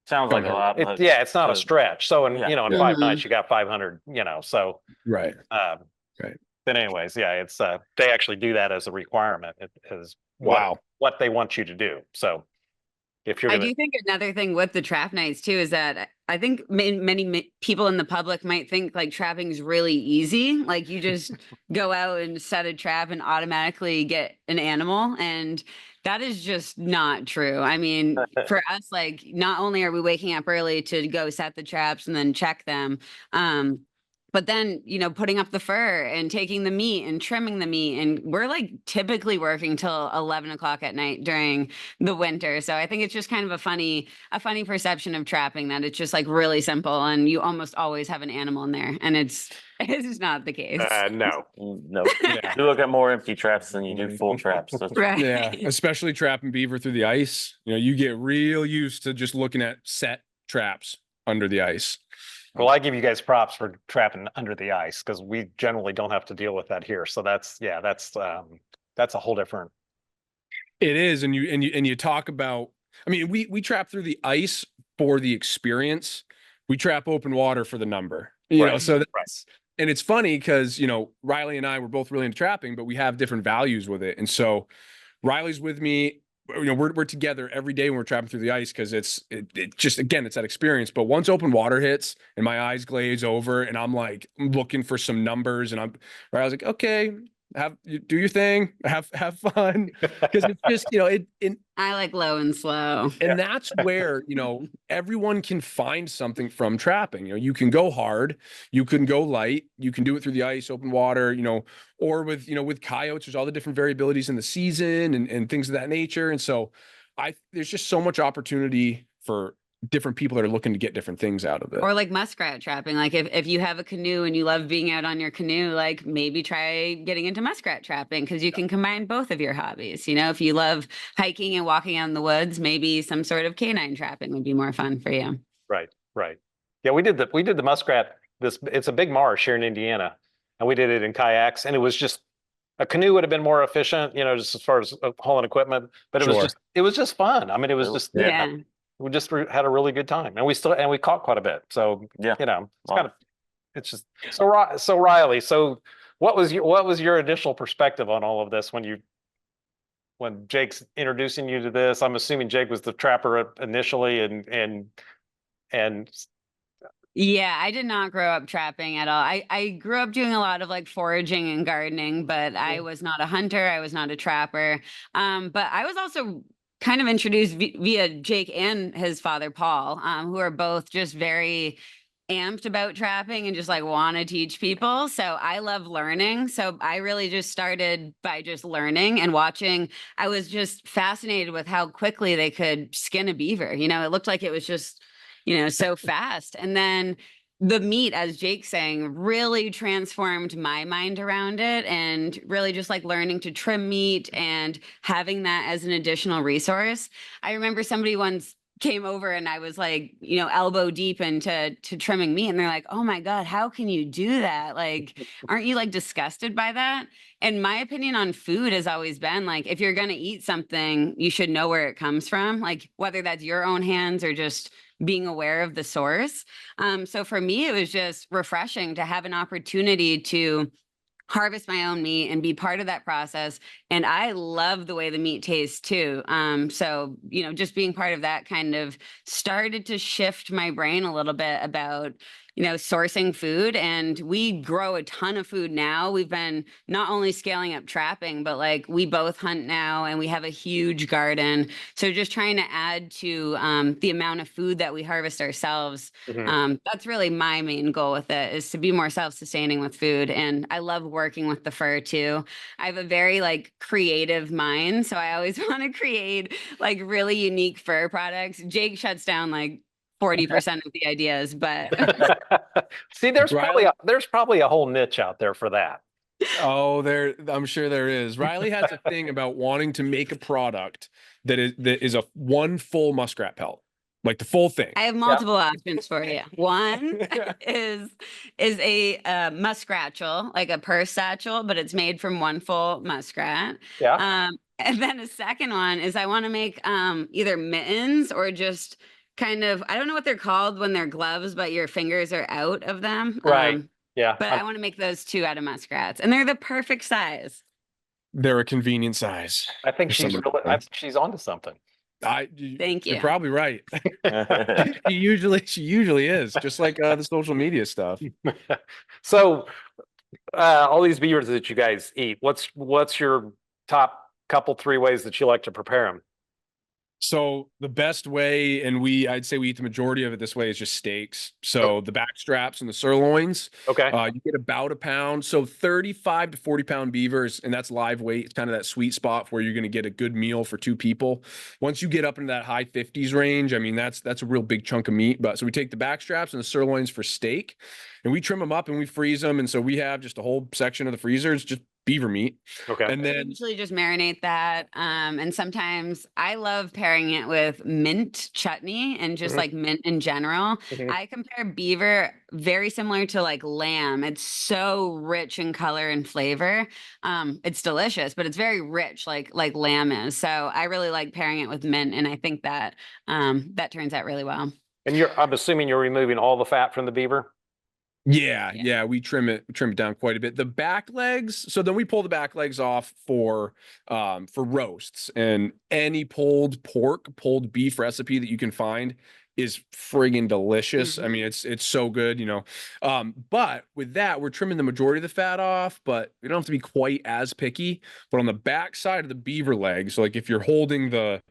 Sounds like a lot. But it's not a stretch. So in, Yeah. in 5 Mhm. nights, you got 500, so. Right. Right. But anyways, yeah, it's, they actually do that as a requirement. It is Wow. what they want you to do. So if you're I gonna, do think another thing with the trap nights too is that I think many people in the public might think like trapping is really easy. Like you just go out and set a trap and automatically get an animal. And that is just not true. I mean, for us, like not only are we waking up early to go set the traps and then check them, but then, putting up the fur and taking the meat and trimming the meat. And we're like typically working till 11 o'clock at night during the winter. So I think it's just kind of a funny perception of trapping that it's just like really simple and you almost always have an animal in there. And it's not the case. no. No, Yeah. you look at more empty traps than you do full traps. That's Right. Yeah, especially trapping beaver through the ice. You get real used to just looking at set traps under the ice. Well, I give you guys props for trapping under the ice because we generally don't have to deal with that here. So that's a whole different. It is, and you talk about. I mean, we trap through the ice for the experience. We trap open water for the number. So that's, and it's funny because Riley and I were both really into trapping, but we have different values with it. And so Riley's with me. We're together every day when we're trapping through the ice because it's just, again, it's that experience. But once open water hits and my eyes glaze over and I'm like looking for some numbers and I was like, okay, do your thing, have fun, because it's just I like low and slow. and that's where everyone can find something from trapping. You can go hard, you can go light, you can do it through the ice, open water, or with coyotes, there's all the different variabilities in the season and things of that nature. And so there's just so much opportunity for different people that are looking to get different things out of it. Or like muskrat trapping. Like if you have a canoe and you love being out on your canoe, like maybe try getting into muskrat trapping because you can combine both of your hobbies. If you love hiking and walking out in the woods, maybe some sort of canine trapping would be more fun for you. Right. Yeah, we did the muskrat. It's a big marsh here in Indiana, and we did it in kayaks, and it was just a canoe would have been more efficient, just as far as hauling equipment. But it was just fun. I mean, it was just Yeah. We just had a really good time, and we caught quite a bit. So Yeah. it's just so Riley. So what was your initial perspective on all of this when Jake's introducing you to this? I'm assuming Jake was the trapper initially, and Yeah, I did not grow up trapping at all. I grew up doing a lot of like foraging and gardening, but I was not a hunter. I was not a trapper. But I was also kind of introduced via Jake and his father, Paul, who are both just very amped about trapping and just like want to teach people. So I love learning. So I really just started by just learning and watching. I was just fascinated with how quickly they could skin a beaver. You know, it looked like it was just, you know, so fast. And then the meat, as Jake's saying, really transformed my mind around it, and really just like learning to trim meat and having that as an additional resource. I remember somebody once came over and I was like, you know, elbow deep into trimming meat, and they're like, "Oh my God, how can you do that? Like, aren't you like disgusted by that?" And my opinion on food has always been like, if you're gonna eat something, you should know where it comes from, like whether that's your own hands or just being aware of the source. So for me, it was just refreshing to have an opportunity to harvest my own meat and be part of that process. And I love the way the meat tastes too. So, you know, just being part of that kind of started to shift my brain a little bit about, you know, sourcing food. And we grow a ton of food now. We've been not only scaling up trapping, but like we both hunt now and we have a huge garden. So just trying to add to the amount of food that we harvest ourselves. That's really my main goal with it, is to be more self-sustaining with food. And I love working with the fur too. I have a very like creative mind. So I always want to create like really unique fur products. Jake shuts down like 40% of the ideas, but See, there's Riley? probably a whole niche out there for that. Oh, I'm sure there is. Riley has a thing about wanting to make a product that is a one full muskrat pelt, like the full thing. I have multiple options for you. One is a muskratchel, like a purse satchel, but it's made from one full muskrat. Yeah. And then a second one is I want to make either mittens or just kind of, I don't know what they're called when they're gloves, but your fingers are out of them. Right. Yeah. But I want to make those two out of muskrats, and they're the perfect size. They're a convenient size. I think for she's some of the really, I things. think she's onto something. Thank You're you. probably right. She usually is, just like the social media stuff. So, all these beavers that you guys eat, what's your top couple, 3 ways that you like to prepare them? So the best way, and I'd say we eat the majority of it this way, is just steaks. So the back straps and the sirloins, Okay. you get about a pound. So 35 to 40 pound beavers, and that's live weight. It's kind of that sweet spot where you're going to get a good meal for 2 people. Once you get up into that high 50s range, I mean, that's a real big chunk of meat. But so we take the back straps and the sirloins for steak, and we trim them up and we freeze them. And so we have just a whole section of the freezers, just beaver meat. Okay. And I then usually just marinate that. And sometimes I love pairing it with mint chutney and just Mhm. like mint in general. Mhm. I compare beaver very similar to like lamb. It's so rich in color and flavor. It's delicious, but it's very rich like lamb is. So I really like pairing it with mint, and I think that that turns out really well. And I'm assuming you're removing all the fat from the beaver? Yeah, we trim it down quite a bit. The back legs, so then we pull the back legs off for roasts, and any pulled pork, pulled beef recipe that you can find is friggin' delicious. I mean, it's so good, you know. But with that, we're trimming the majority of the fat off, but we don't have to be quite as picky. But on the back side of the beaver leg, so like if you're holding the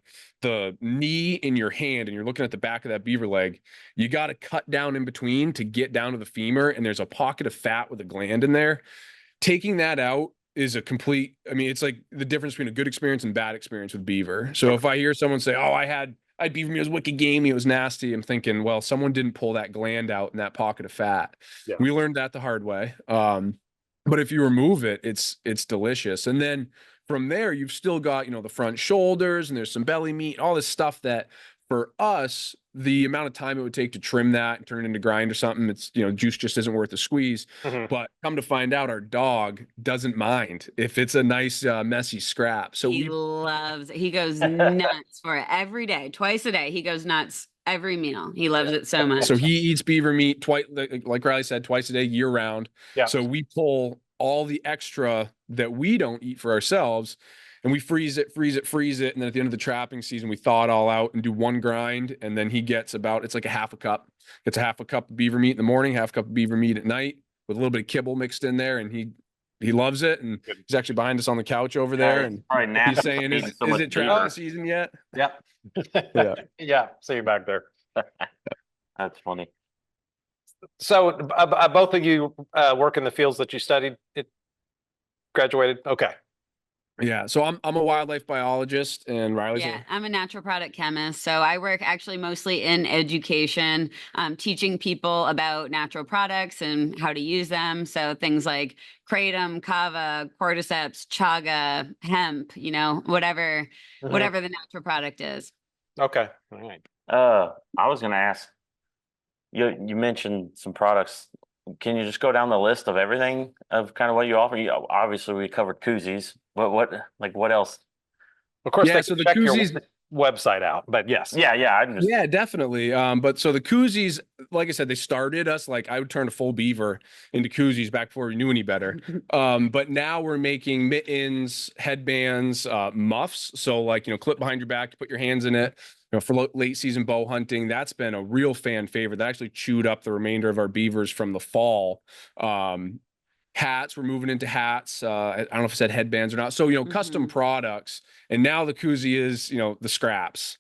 knee in your hand and you're looking at the back of that beaver leg, you got to cut down in between to get down to the femur, and there's a pocket of fat with a gland in there. Taking that out is a complete, I mean, it's like the difference between a good experience and bad experience with beaver. So if I hear someone say, "Oh, I had beaver meat, it was wicked gamey, it was nasty," I'm thinking, well, someone didn't pull that gland out in that pocket of fat. Yeah. We learned that the hard way. But if you remove it, it's delicious. And then from there, you've still got, you know, the front shoulders, and there's some belly meat, all this stuff that for us, the amount of time it would take to trim that and turn it into grind or something, it's, you know, juice just isn't worth the squeeze. Mhm. But come to find out, our dog doesn't mind if it's a nice, messy scrap. So He loves it. He goes nuts for it every day, twice a day. He goes nuts every meal. He loves it so much. So he eats beaver meat twice, like Riley said, twice a day, year round. Yeah. So we pull all the extra that we don't eat for ourselves, and we freeze it. And then at the end of the trapping season, we thaw it all out and do one grind. And then he gets it's like a half a cup. It's a half a cup of beaver meat in the morning, half a cup of beaver meat at night with a little bit of kibble mixed in there. And he loves it. And Good. he's actually behind us on the couch over there. And All right, now he's saying, is it trapping season yet? Yep. Yeah. Yeah. See you back there. That's funny. So both of you work in the fields that you studied, it graduated? Okay. Yeah, so I'm a wildlife biologist, and Riley's Yeah, I'm a natural product chemist. So I work actually mostly in education, teaching people about natural products and how to use them. So things like kratom, kava, cordyceps, chaga, hemp, whatever, Mhm. whatever the natural product is. Okay. All right. I was gonna ask, you mentioned some products. Can you just go down the list of everything of kind of what you offer? Obviously, we covered koozies. What else? Of course, Yeah, they so can the check your koozies. website out, but yes. Yeah, I'm just Yeah, definitely. But so the koozies, like I said, they started us like I would turn a full beaver into koozies back before we knew any better. But now we're making mittens, headbands, muffs. So like, clip behind your back, you put your hands in it. For late season bow hunting, that's been a real fan favorite. That actually chewed up the remainder of our beavers from the fall. Hats, we're moving into hats. I don't know if I said headbands or not. So, custom Mhm. products. And now the koozie is, the scraps,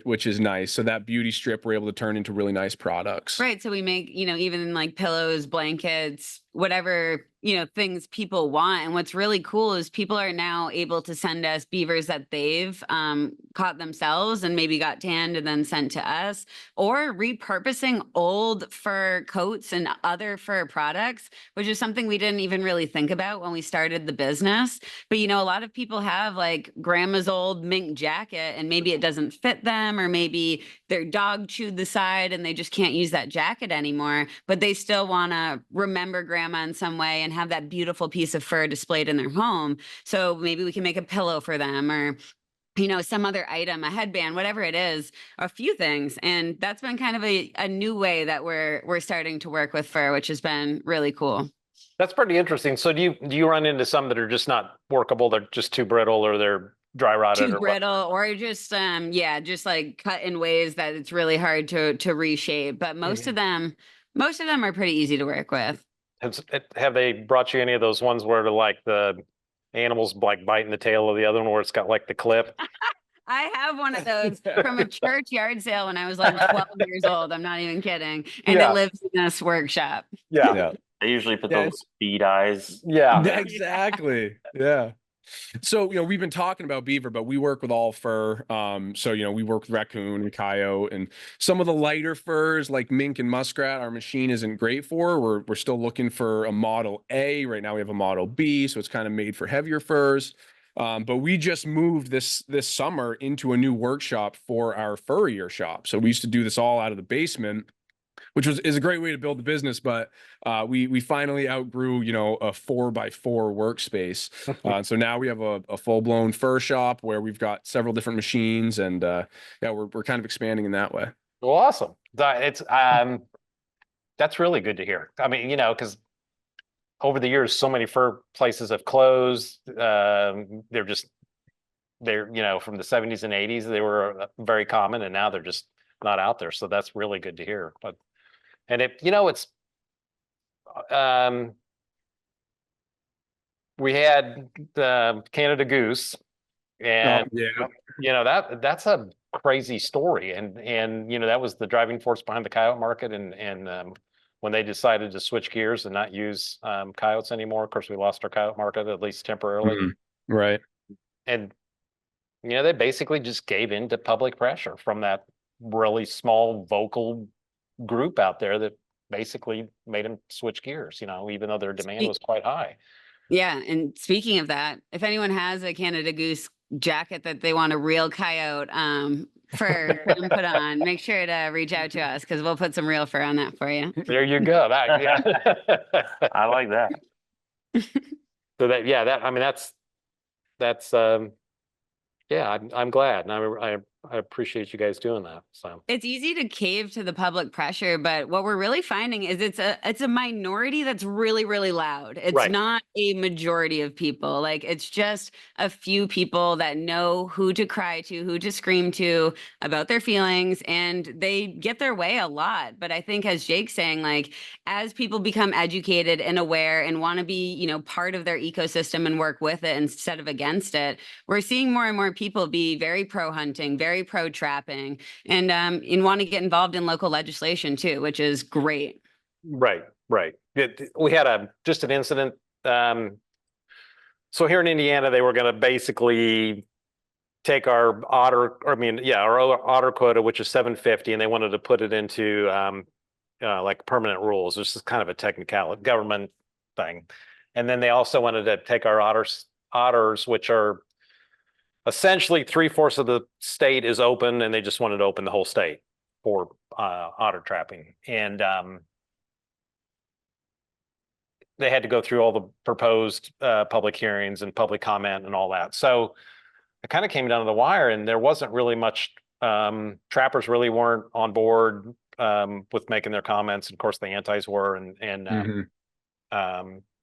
which is nice. So that beauty strip, we're able to turn into really nice products. Right. So we make, even like pillows, blankets, whatever, things people want. And what's really cool is people are now able to send us beavers that they've caught themselves and maybe got tanned and then sent to us, or repurposing old fur coats and other fur products, which is something we didn't even really think about when we started the business. But, a lot of people have like grandma's old mink jacket and maybe it doesn't fit them, or maybe their dog chewed the side and they just can't use that jacket anymore, but they still want to remember grandma in some way and have that beautiful piece of fur displayed in their home. So maybe we can make a pillow for them, or some other item, a headband, whatever it is, a few things. And that's been kind of a new way that we're starting to work with fur, which has been really cool. That's pretty interesting. So do you run into some that are just not workable? They're just too brittle, or they're dry rotted, Too or what? brittle, or just like cut in ways that it's really hard to reshape. But most of them are pretty easy to work with. Have they brought you any of those ones where like the animals like biting the tail of the other one, where it's got like the clip? I have one of those from a church yard sale when I was like 12 years old. I'm not even kidding. And Yeah. it lives in this workshop. Yeah. Yeah. they usually put Yeah, those it's- bead eyes. Yeah. Yeah, exactly. Yeah. So, we've been talking about beaver, but we work with all fur. So, we work with raccoon and coyote, and some of the lighter furs like mink and muskrat, our machine isn't great for. We're still looking for a Model A. Right now we have a Model B, so it's kind of made for heavier furs. But we just moved this summer into a new workshop for our furrier shop. So we used to do this all out of the basement, which is a great way to build the business. But we finally outgrew, a 4x4 workspace. So now we have a full blown fur shop where we've got several different machines, and yeah, we're kind of expanding in that way. Well, awesome. It's that's really good to hear. I mean, because over the years, so many fur places have closed. They're from the 70s and 80s, they were very common, and now they're just not out there. So that's really good to hear. But and it's we had the Canada goose, and Yeah. that's a crazy story, and that was the driving force behind the coyote market, and when they decided to switch gears and not use coyotes anymore. Of course, we lost our coyote market, at least temporarily. Mhm. Right. And they basically just gave in to public pressure from that really small vocal group out there that basically made them switch gears, even though their demand was quite high. Yeah. And speaking of that, if anyone has a Canada Goose jacket that they want a real coyote fur put on, make sure to reach out to us, because we'll put some real fur on that for you. There you go. Yeah. I like that. So I mean, that's yeah, I'm glad, and I appreciate you guys doing that. So It's easy to cave to the public pressure, but what we're really finding is it's a minority that's really, really loud. It's Right. not a majority of people. Like, it's just a few people that know who to cry to, who to scream to about their feelings, and they get their way a lot. But I think, as Jake's saying, like, as people become educated and aware and want to be, part of their ecosystem and work with it instead of against it, we're seeing more and more people be very pro hunting, very pro trapping, and want to get involved in local legislation too, which is great. Right, right. We had just an incident. So here in Indiana, they were going to basically take our our otter quota, which is 750, and they wanted to put it into like permanent rules. This is kind of a technical government thing. And then they also wanted to take our otters, which are essentially 3/4 of the state is open, and they just wanted to open the whole state for otter trapping. And they had to go through all the proposed public hearings and public comment and all that. So it kind of came down to the wire, and there wasn't really much. Trappers really weren't on board with making their comments. Of course, the antis were, and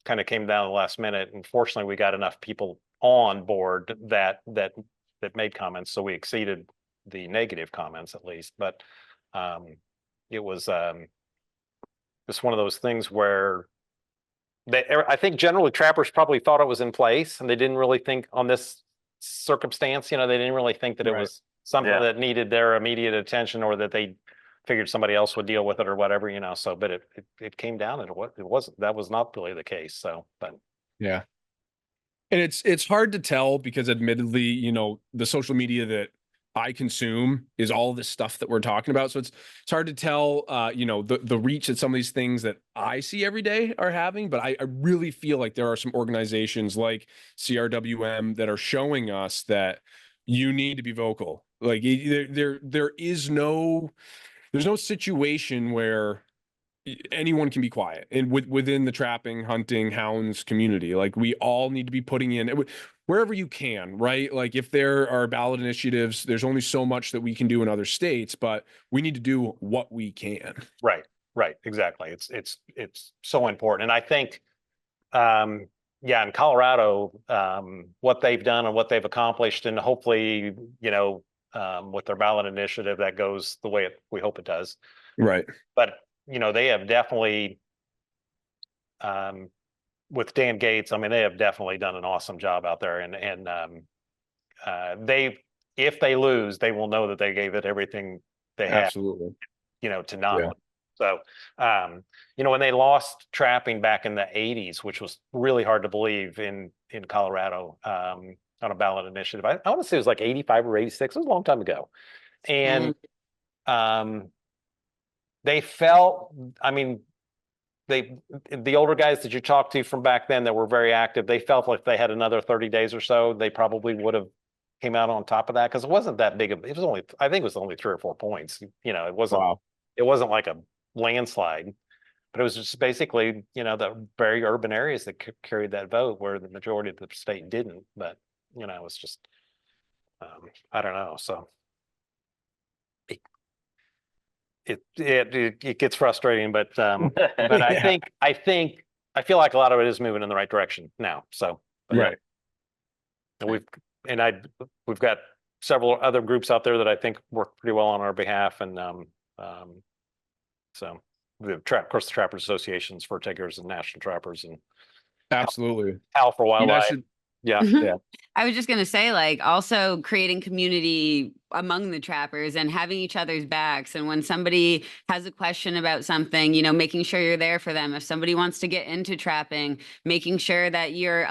kind of came down to the last minute. And fortunately, we got enough people on board that made comments, so we exceeded the negative comments at least. But it was just one of those things where I think generally trappers probably thought it was in place, and they didn't really think on this circumstance. They didn't really think that it was something that needed their immediate attention, or that they figured somebody else would deal with it or whatever. So, but it came down, and that was not really the case. So, but yeah. And it's hard to tell because admittedly, the social media that I consume is all this stuff that we're talking about. So it's hard to tell, the reach that some of these things that I see every day are having. But I really feel like there are some organizations like CRWM that are showing us that you need to be vocal. Like there's no situation where anyone can be quiet and within the trapping, hunting, hounds community. Like we all need to be putting in wherever you can, right? Like if there are ballot initiatives, there's only so much that we can do in other states, but we need to do what we can. Right, exactly. It's so important. And I think in Colorado, what they've done and what they've accomplished, and hopefully with their ballot initiative that goes the way we hope it does, right? But they have definitely with Dan Gates, they have definitely done an awesome job out there. And if they lose, they will know that they gave it everything they had. Absolutely. To not. Yeah. So, when they lost trapping back in the 80s, which was really hard to believe in Colorado on a ballot initiative, I want to say it was like 85 or 86. It was a long time ago. And they felt, the older guys that you talked to from back then that were very active, they felt like they had another 30 days or so, they probably would have came out on top of that, because it wasn't that big of, I think it was only 3 or 4 points. It wasn't, It wasn't like a landslide, but it was just basically, the very urban areas that carried that vote, where the majority of the state didn't. But, it was just, I don't know. So it gets frustrating, but yeah. I feel like a lot of it is moving in the right direction now. So, right. And we've got several other groups out there that I think work pretty well on our behalf. And so of course, the Trappers Associations, Fur Takers, and National Trappers, and absolutely Howl for Wildlife. Yeah. I was just going to say, like, also creating community among the trappers and having each other's backs. And when somebody has a question about something, making sure you're there for them. If somebody wants to get into trapping, making sure that you're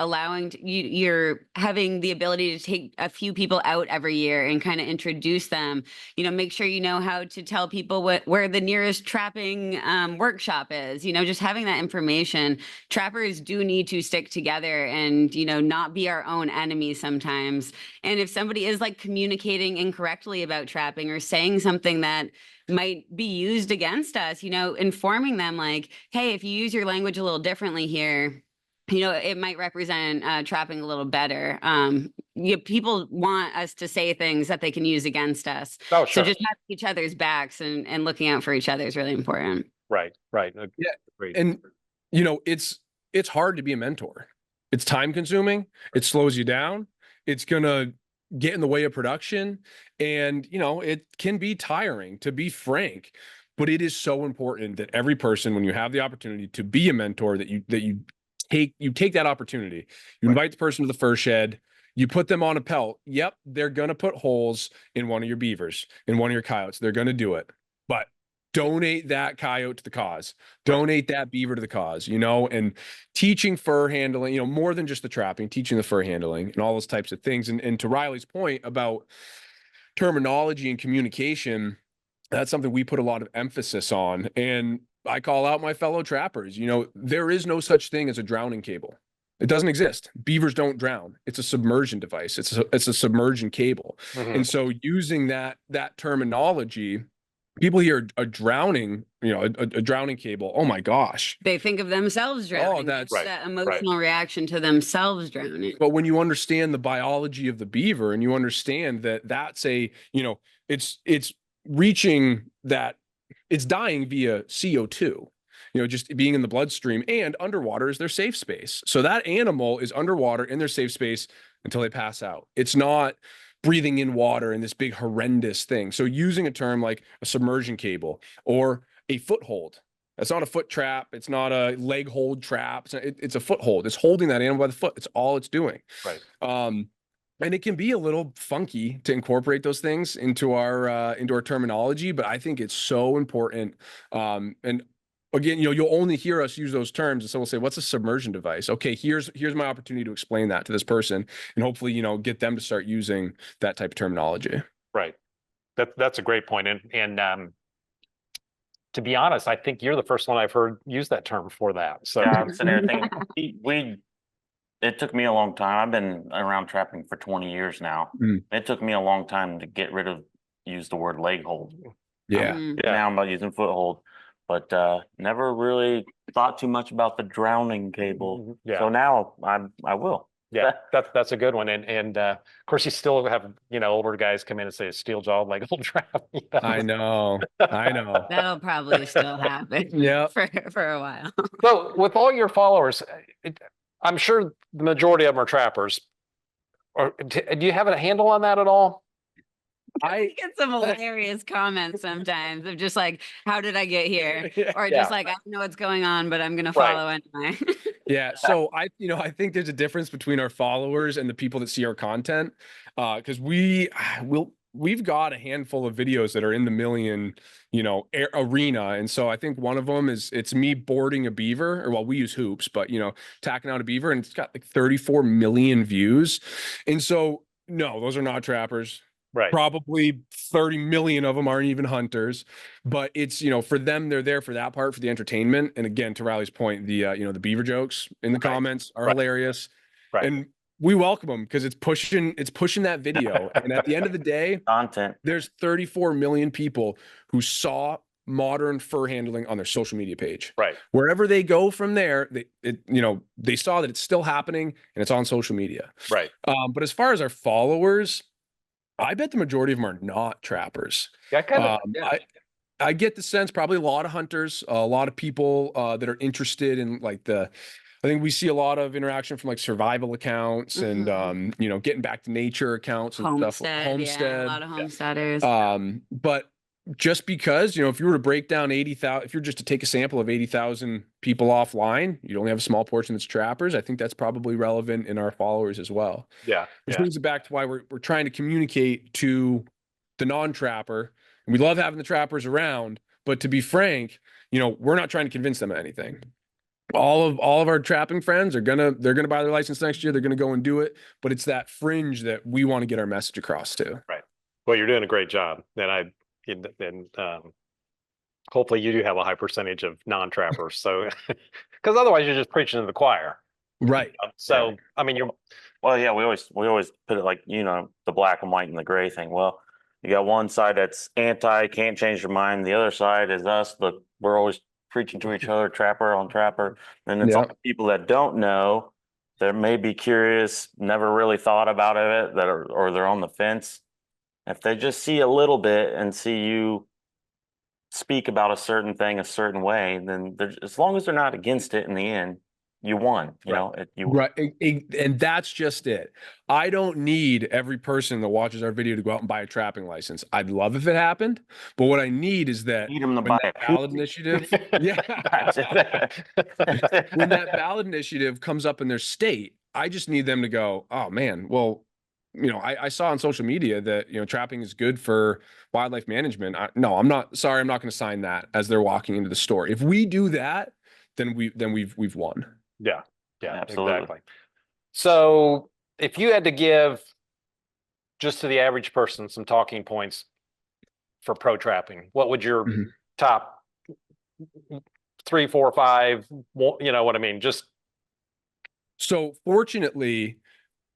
you're having the ability to take a few people out every year and kind of introduce them, make sure you know how to tell people where the nearest trapping workshop is, just having that information. Trappers do need to stick together and, not be our own enemies sometimes. And if somebody is like communicating incorrectly about trapping or saying something that might be used against us, informing them like, hey, if you use your language a little differently here, it might represent trapping a little better. People want us to say things that they can use against us. Oh, sure. So just having each other's backs and looking out for each other is really important. Right. Yeah. Great. And, it's hard to be a mentor. It's time consuming. It slows you down. It's going to get in the way of production. And, it can be tiring, to be frank, but it is so important that every person, when you have the opportunity to be a mentor, that you take that opportunity. You invite the person to the fur shed, you put them on a pelt. Yep. They're going to put holes in one of your beavers, in one of your coyotes. They're going to do it. But donate that coyote to the cause, donate that beaver to the cause, you know, and teaching fur handling, you know, more than just the trapping, teaching the fur handling and all those types of things. And to Riley's point about terminology and communication, that's something we put a lot of emphasis on. And I call out my fellow trappers, you know, there is no such thing as a drowning cable. It doesn't exist. Beavers don't drown. It's a submersion device. It's a submersion cable. Mhm. And so using that terminology, people hear a drowning, you know, a drowning cable. Oh my gosh. They think of themselves drowning. that's- Right, That emotional reaction to themselves drowning. But when you understand the biology of the beaver and you understand that that's a, you know, it's reaching that, it's dying via CO2, you know, just being in the bloodstream, and underwater is their safe space. So that animal is underwater in their safe space until they pass out. It's not breathing in water and this big horrendous thing. So using a term like a submersion cable or a foothold. It's not a foot trap. It's not a leg hold trap. It's a foothold. It's holding that animal by the foot. It's all it's doing. Right. And it can be a little funky to incorporate those things into our terminology, but I think it's so important. And again, you know, you'll only hear us use those terms, and someone will say, "What's a submersion device?" Okay, here's my opportunity to explain that to this person, and hopefully, you know, get them to start using that type of terminology. Right. That's a great point. And to be honest, I think you're the first one I've heard use that term for that. So Yeah, I'm sitting there thinking, it took me a long time. I've been around trapping for 20 years now. Mm. It took me a long time to get rid of, use the word leg hold. Yeah. Mm. Yeah. Now I'm about using foothold, but never really thought too much about the drowning cable. Yeah. So now I will. yeah, that's a good one. And of course, you still have, you know, older guys come in and say steel jawed leg hold trap. You know? I know. That'll probably still happen. Yeah. For a while. So with all your followers, I'm sure the majority of them are trappers. Or do you have a handle on that at all? I get some hilarious comments sometimes of just like, how did I get here? Or Yeah. just like, I don't know what's going on, but I'm gonna Right. follow anyway. Yeah. So I think there's a difference between our followers and the people that see our content. Because we've got a handful of videos that are in the million, you know, arena. And so I think one of them it's me boarding a beaver, or well, we use hoops, but you know, tacking out a beaver, and it's got like 34 million views. And so no, those are not trappers. Right. Probably 30 million of them aren't even hunters, but it's, you know, for them, they're there for that part, for the entertainment. And again, to Riley's point, the, you know, the beaver jokes in the Right. comments are Right. hilarious. Right. And we welcome them because it's pushing that video. And at the end of the day, Content. there's 34 million people who saw modern fur handling on their social media page. Right. Wherever they go from there, they saw that it's still happening and it's on social media. Right. But as far as our followers, I bet the majority of them are not trappers. Yeah. Kind of. I get the sense probably a lot of hunters, a lot of people that are interested in like I think we see a lot of interaction from like survival accounts and you know, getting back to nature accounts and stuff. Yeah, a lot of homesteaders. But just because, you know, if you were to break down 80,000, if you're just to take a sample of 80,000 people offline, you only have a small portion that's trappers. I think that's probably relevant in our followers as well. Yeah. Which Yeah. brings it back to why we're trying to communicate to the non-trapper. And we love having the trappers around, but to be frank, you know, we're not trying to convince them of anything. All of our trapping friends they're gonna buy their license next year. They're gonna go and do it. But it's that fringe that we want to get our message across to. Well, you're doing a great job. And hopefully you do have a high percentage of non-trappers. So, because otherwise you're just preaching to the choir. Right. So, I mean, Well, yeah, we always put it like, you know, the black and white and the gray thing. Well, you got one side that's anti, can't change their mind. The other side is us. Look, we're always preaching to each other, trapper on trapper. And it's all the people that don't know, that may be curious, never really thought about it, or they're on the fence. If they just see a little bit and see you speak about a certain thing a certain way, then as long as they're not against it in the end, you won. You know, Right. And that's just it. I don't need every person that watches our video to go out and buy a trapping license. I'd love if it happened, but what I need is that need them to when buy that a ballot initiative, when that ballot initiative comes up in their state, I just need them to go, oh man, well, I saw on social media that, trapping is good for wildlife management. No, I'm not sorry. I'm not going to sign that as they're walking into the store. If we do that, then we've won. Yeah, yeah, Absolutely. exactly. So if you had to give just to the average person some talking points for pro trapping, what would your Mhm. top 3, 4, 5, you know what I mean? Just So fortunately,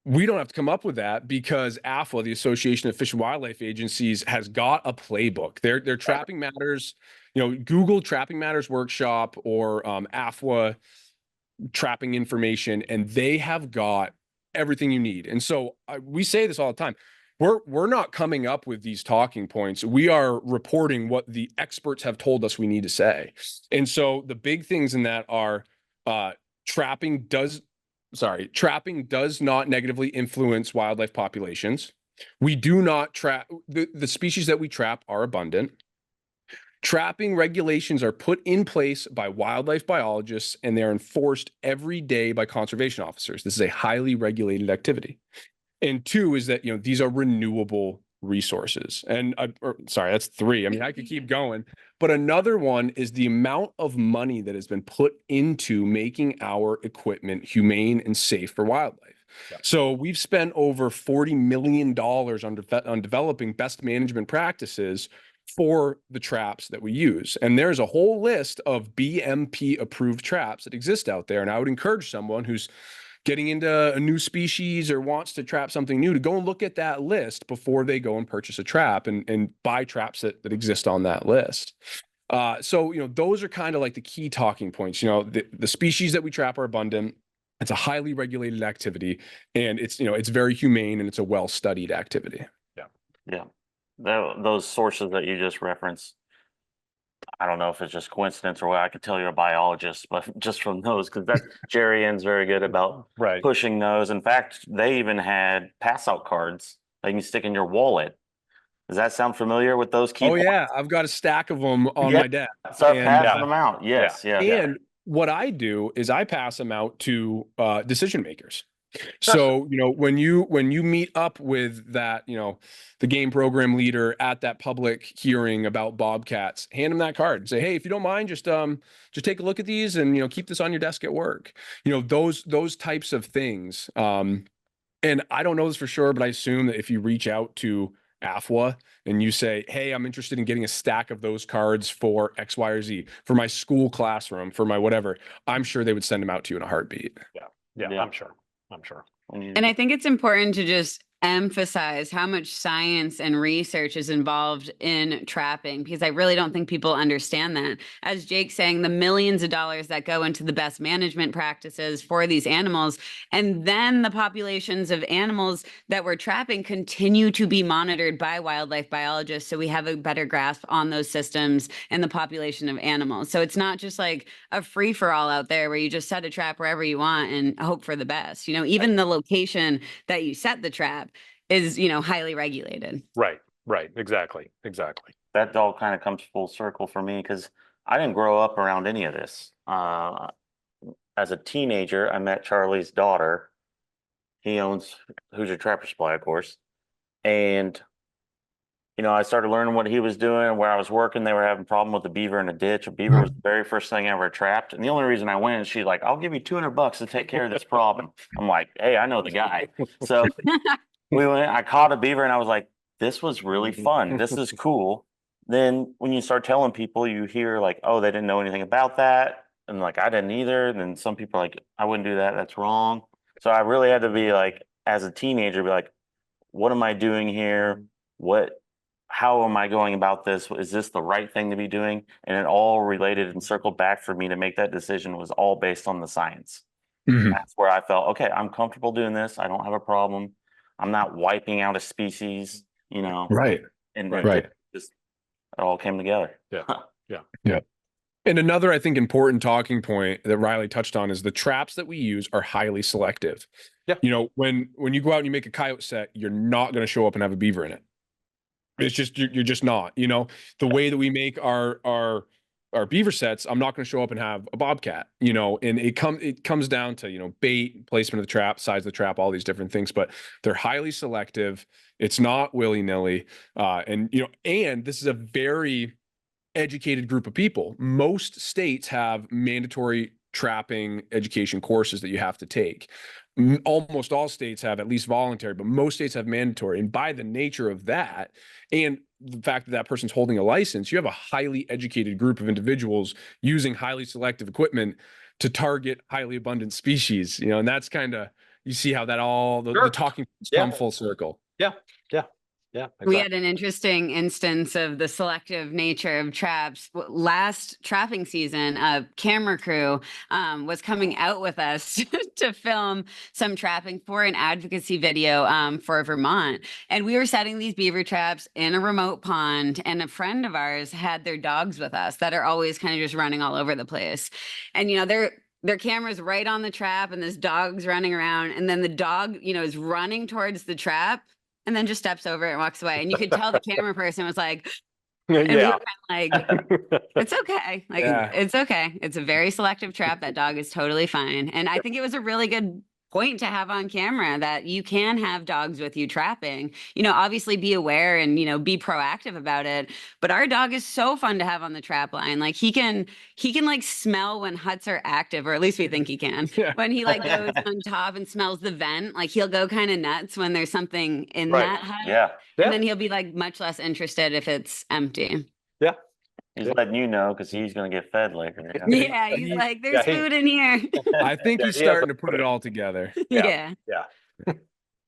we don't have to come up with that because AFWA, the Association of Fish and Wildlife Agencies, has got a playbook. Their Trapping Matters, Google Trapping Matters Workshop or AFWA trapping information, and they have got everything you need. And so we say this all the time. We're not coming up with these talking points. We are reporting what the experts have told us we need to say. And so the big things in that are trapping does not negatively influence wildlife populations. We do not trap the species that we trap are abundant. Trapping regulations are put in place by wildlife biologists and they're enforced every day by conservation officers. This is a highly regulated activity. And 2 is that, these are renewable resources. And sorry, that's 3. I mean, I could keep going, but another one is the amount of money that has been put into making our equipment humane and safe for wildlife. Yeah. So we've spent over $40 million on developing best management practices for the traps that we use. And there's a whole list of BMP approved traps that exist out there. And I would encourage someone who's getting into a new species or wants to trap something new to go and look at that list before they go and purchase a trap and buy traps that exist on that list. So, those are kind of like the key talking points. The species that we trap are abundant. It's a highly regulated activity and it's very humane and it's a well-studied activity. Yeah. Those sources that you just referenced, I don't know if it's just coincidence or what. I could tell you're a biologist, but just from those, because that Jerry Ann's very good about right. pushing those. In fact, they even had pass out cards that you can stick in your wallet. Does that sound familiar with those key Oh points? yeah, I've got a stack of them on Yeah. my desk. Start And, passing them out. Yes. Yeah. And what I do is I pass them out to decision makers. So, when you meet up with that, the game program leader at that public hearing about bobcats, hand them that card and say, hey, if you don't mind, just take a look at these and, keep this on your desk at work. Those types of things. And I don't know this for sure, but I assume that if you reach out to AFWA and you say, hey, I'm interested in getting a stack of those cards for X, Y, or Z, for my school classroom, for my whatever, I'm sure they would send them out to you in a heartbeat. Yeah. Yeah. I'm sure. And I think it's important to just emphasize how much science and research is involved in trapping, because I really don't think people understand that. As Jake's saying, the millions of dollars that go into the best management practices for these animals, and then the populations of animals that we're trapping continue to be monitored by wildlife biologists, so we have a better grasp on those systems and the population of animals. So it's not just like a free-for-all out there where you just set a trap wherever you want and hope for the best. Even the location that you set the trap is, highly regulated. Right. Exactly. That all kind of comes full circle for me because I didn't grow up around any of this. As a teenager, I met Charlie's daughter. He owns Hoosier Trapper Supply, of course. And, I started learning what he was doing. Where I was working, they were having a problem with a beaver in a ditch. A beaver was the very first thing I ever trapped. And the only reason I went is she's like, I'll give you $200 to take care of this problem. I'm like, hey, I know the guy. So we went, I caught a beaver and I was like, this was really fun. This is cool. Then when you start telling people, you hear like, oh, they didn't know anything about that. And like, I didn't either. And then some people are like, I wouldn't do that. That's wrong. So I really had to be like, as a teenager, be like, what am I doing here? How am I going about this? Is this the right thing to be doing? And it all related and circled back for me to make that decision was all based on the science. Mhm. That's where I felt, okay, I'm comfortable doing this. I don't have a problem. I'm not wiping out a species, Right. and Right. it all came together. Yeah. And another, I think, important talking point that Riley touched on is the traps that we use are highly selective. Yeah. When you go out and you make a coyote set, you're not going to show up and have a beaver in it. It's just, you're just not, the way that we make our our beaver sets, I'm not going to show up and have a bobcat, you know, and it comes down to, you know, bait, placement of the trap, size of the trap, all these different things, but they're highly selective. It's not willy-nilly. And, you know, and this is a very educated group of people. Most states have mandatory trapping education courses that you have to take. Almost all states have at least voluntary, but most states have mandatory. And by the nature of that, and the fact that that person's holding a license, you have a highly educated group of individuals using highly selective equipment to target highly abundant species, you know, and that's kind of, you see how that all the Sure. talking points Yeah. come full circle. Yeah. We Exactly. had an interesting instance of the selective nature of traps. Last trapping season, a camera crew was coming out with us to film some trapping for an advocacy video for Vermont. And we were setting these beaver traps in a remote pond, and a friend of ours had their dogs with us that are always kind of just running all over the place. And, you know, their camera's right on the trap, and this dog's running around, and then the dog, you know, is running towards the trap and then just steps over it and walks away. And you could tell the camera person was like, and we were Yeah. kind of like, it's okay. Like, Yeah. it's okay. It's a very selective trap. That dog is totally fine. And I think it was a really good point to have on camera that you can have dogs with you trapping, you know, obviously be aware and, you know, be proactive about it. But our dog is so fun to have on the trap line. Like he can like smell when huts are active, or at least we think he can. Yeah. When he like goes on top and smells the vent, like he'll go kind of nuts when there's something in Right. that hut. Yeah. Yeah. And then he'll be like much less interested if it's empty. He's Yeah. letting you know because he's going to get fed later. you know? Yeah, he's like, there's he- food in here. I think Yeah, he's he has starting a to put it all together. Yeah.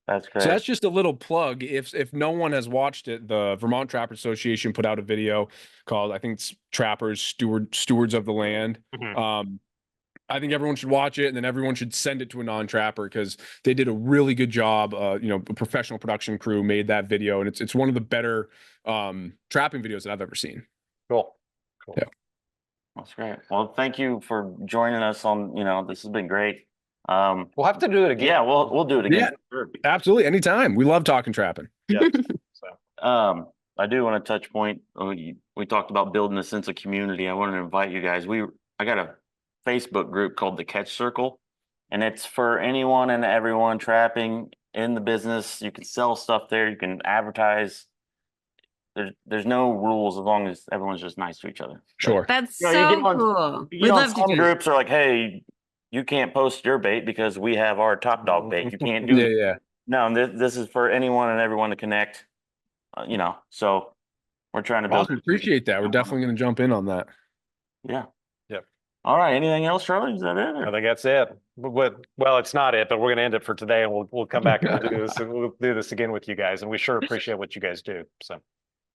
That's great. So that's just a little plug. If no one has watched it, the Vermont Trapper Association put out a video called, I think it's Trappers Stewards of the Land. Mhm. I think everyone should watch it, and then everyone should send it to a non-trapper because they did a really good job. You know, a professional production crew made that video, and it's one of the better trapping videos that I've ever seen. Cool. Yeah. That's great. Well, thank you for joining us on, you know, this has been great. We'll have to do it again. Yeah, we'll do it again. Yeah. Sure. Absolutely, anytime. We love talking trapping. Yeah. So, I do want to touch point. We talked about building a sense of community. I wanted to invite you guys. I got a Facebook group called the Catch Circle, and it's for anyone and everyone trapping in the business. You can sell stuff there. You can advertise. There's no rules as long as everyone's just nice to each other. Sure. That's You know, you so get on- cool. You We'd know, love to some do it. groups are like, hey, you can't post your bait because we have our top dog bait. You can't do Yeah, yeah. No, this is for anyone and everyone to connect. You know, so we're trying to build. Awesome. Appreciate that. We're definitely going to jump in on that. Yeah. Yep. All right. Anything else, Charlie? Is that it? I think that's it. Well, it's not it, but we're going to end it for today, and we'll come back and do this. And we'll do this again with you guys, and we sure appreciate what you guys do. So.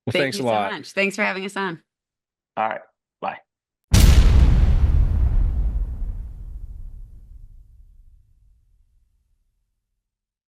Well, Thank thanks you a lot. so much. Thanks for having us on. All right.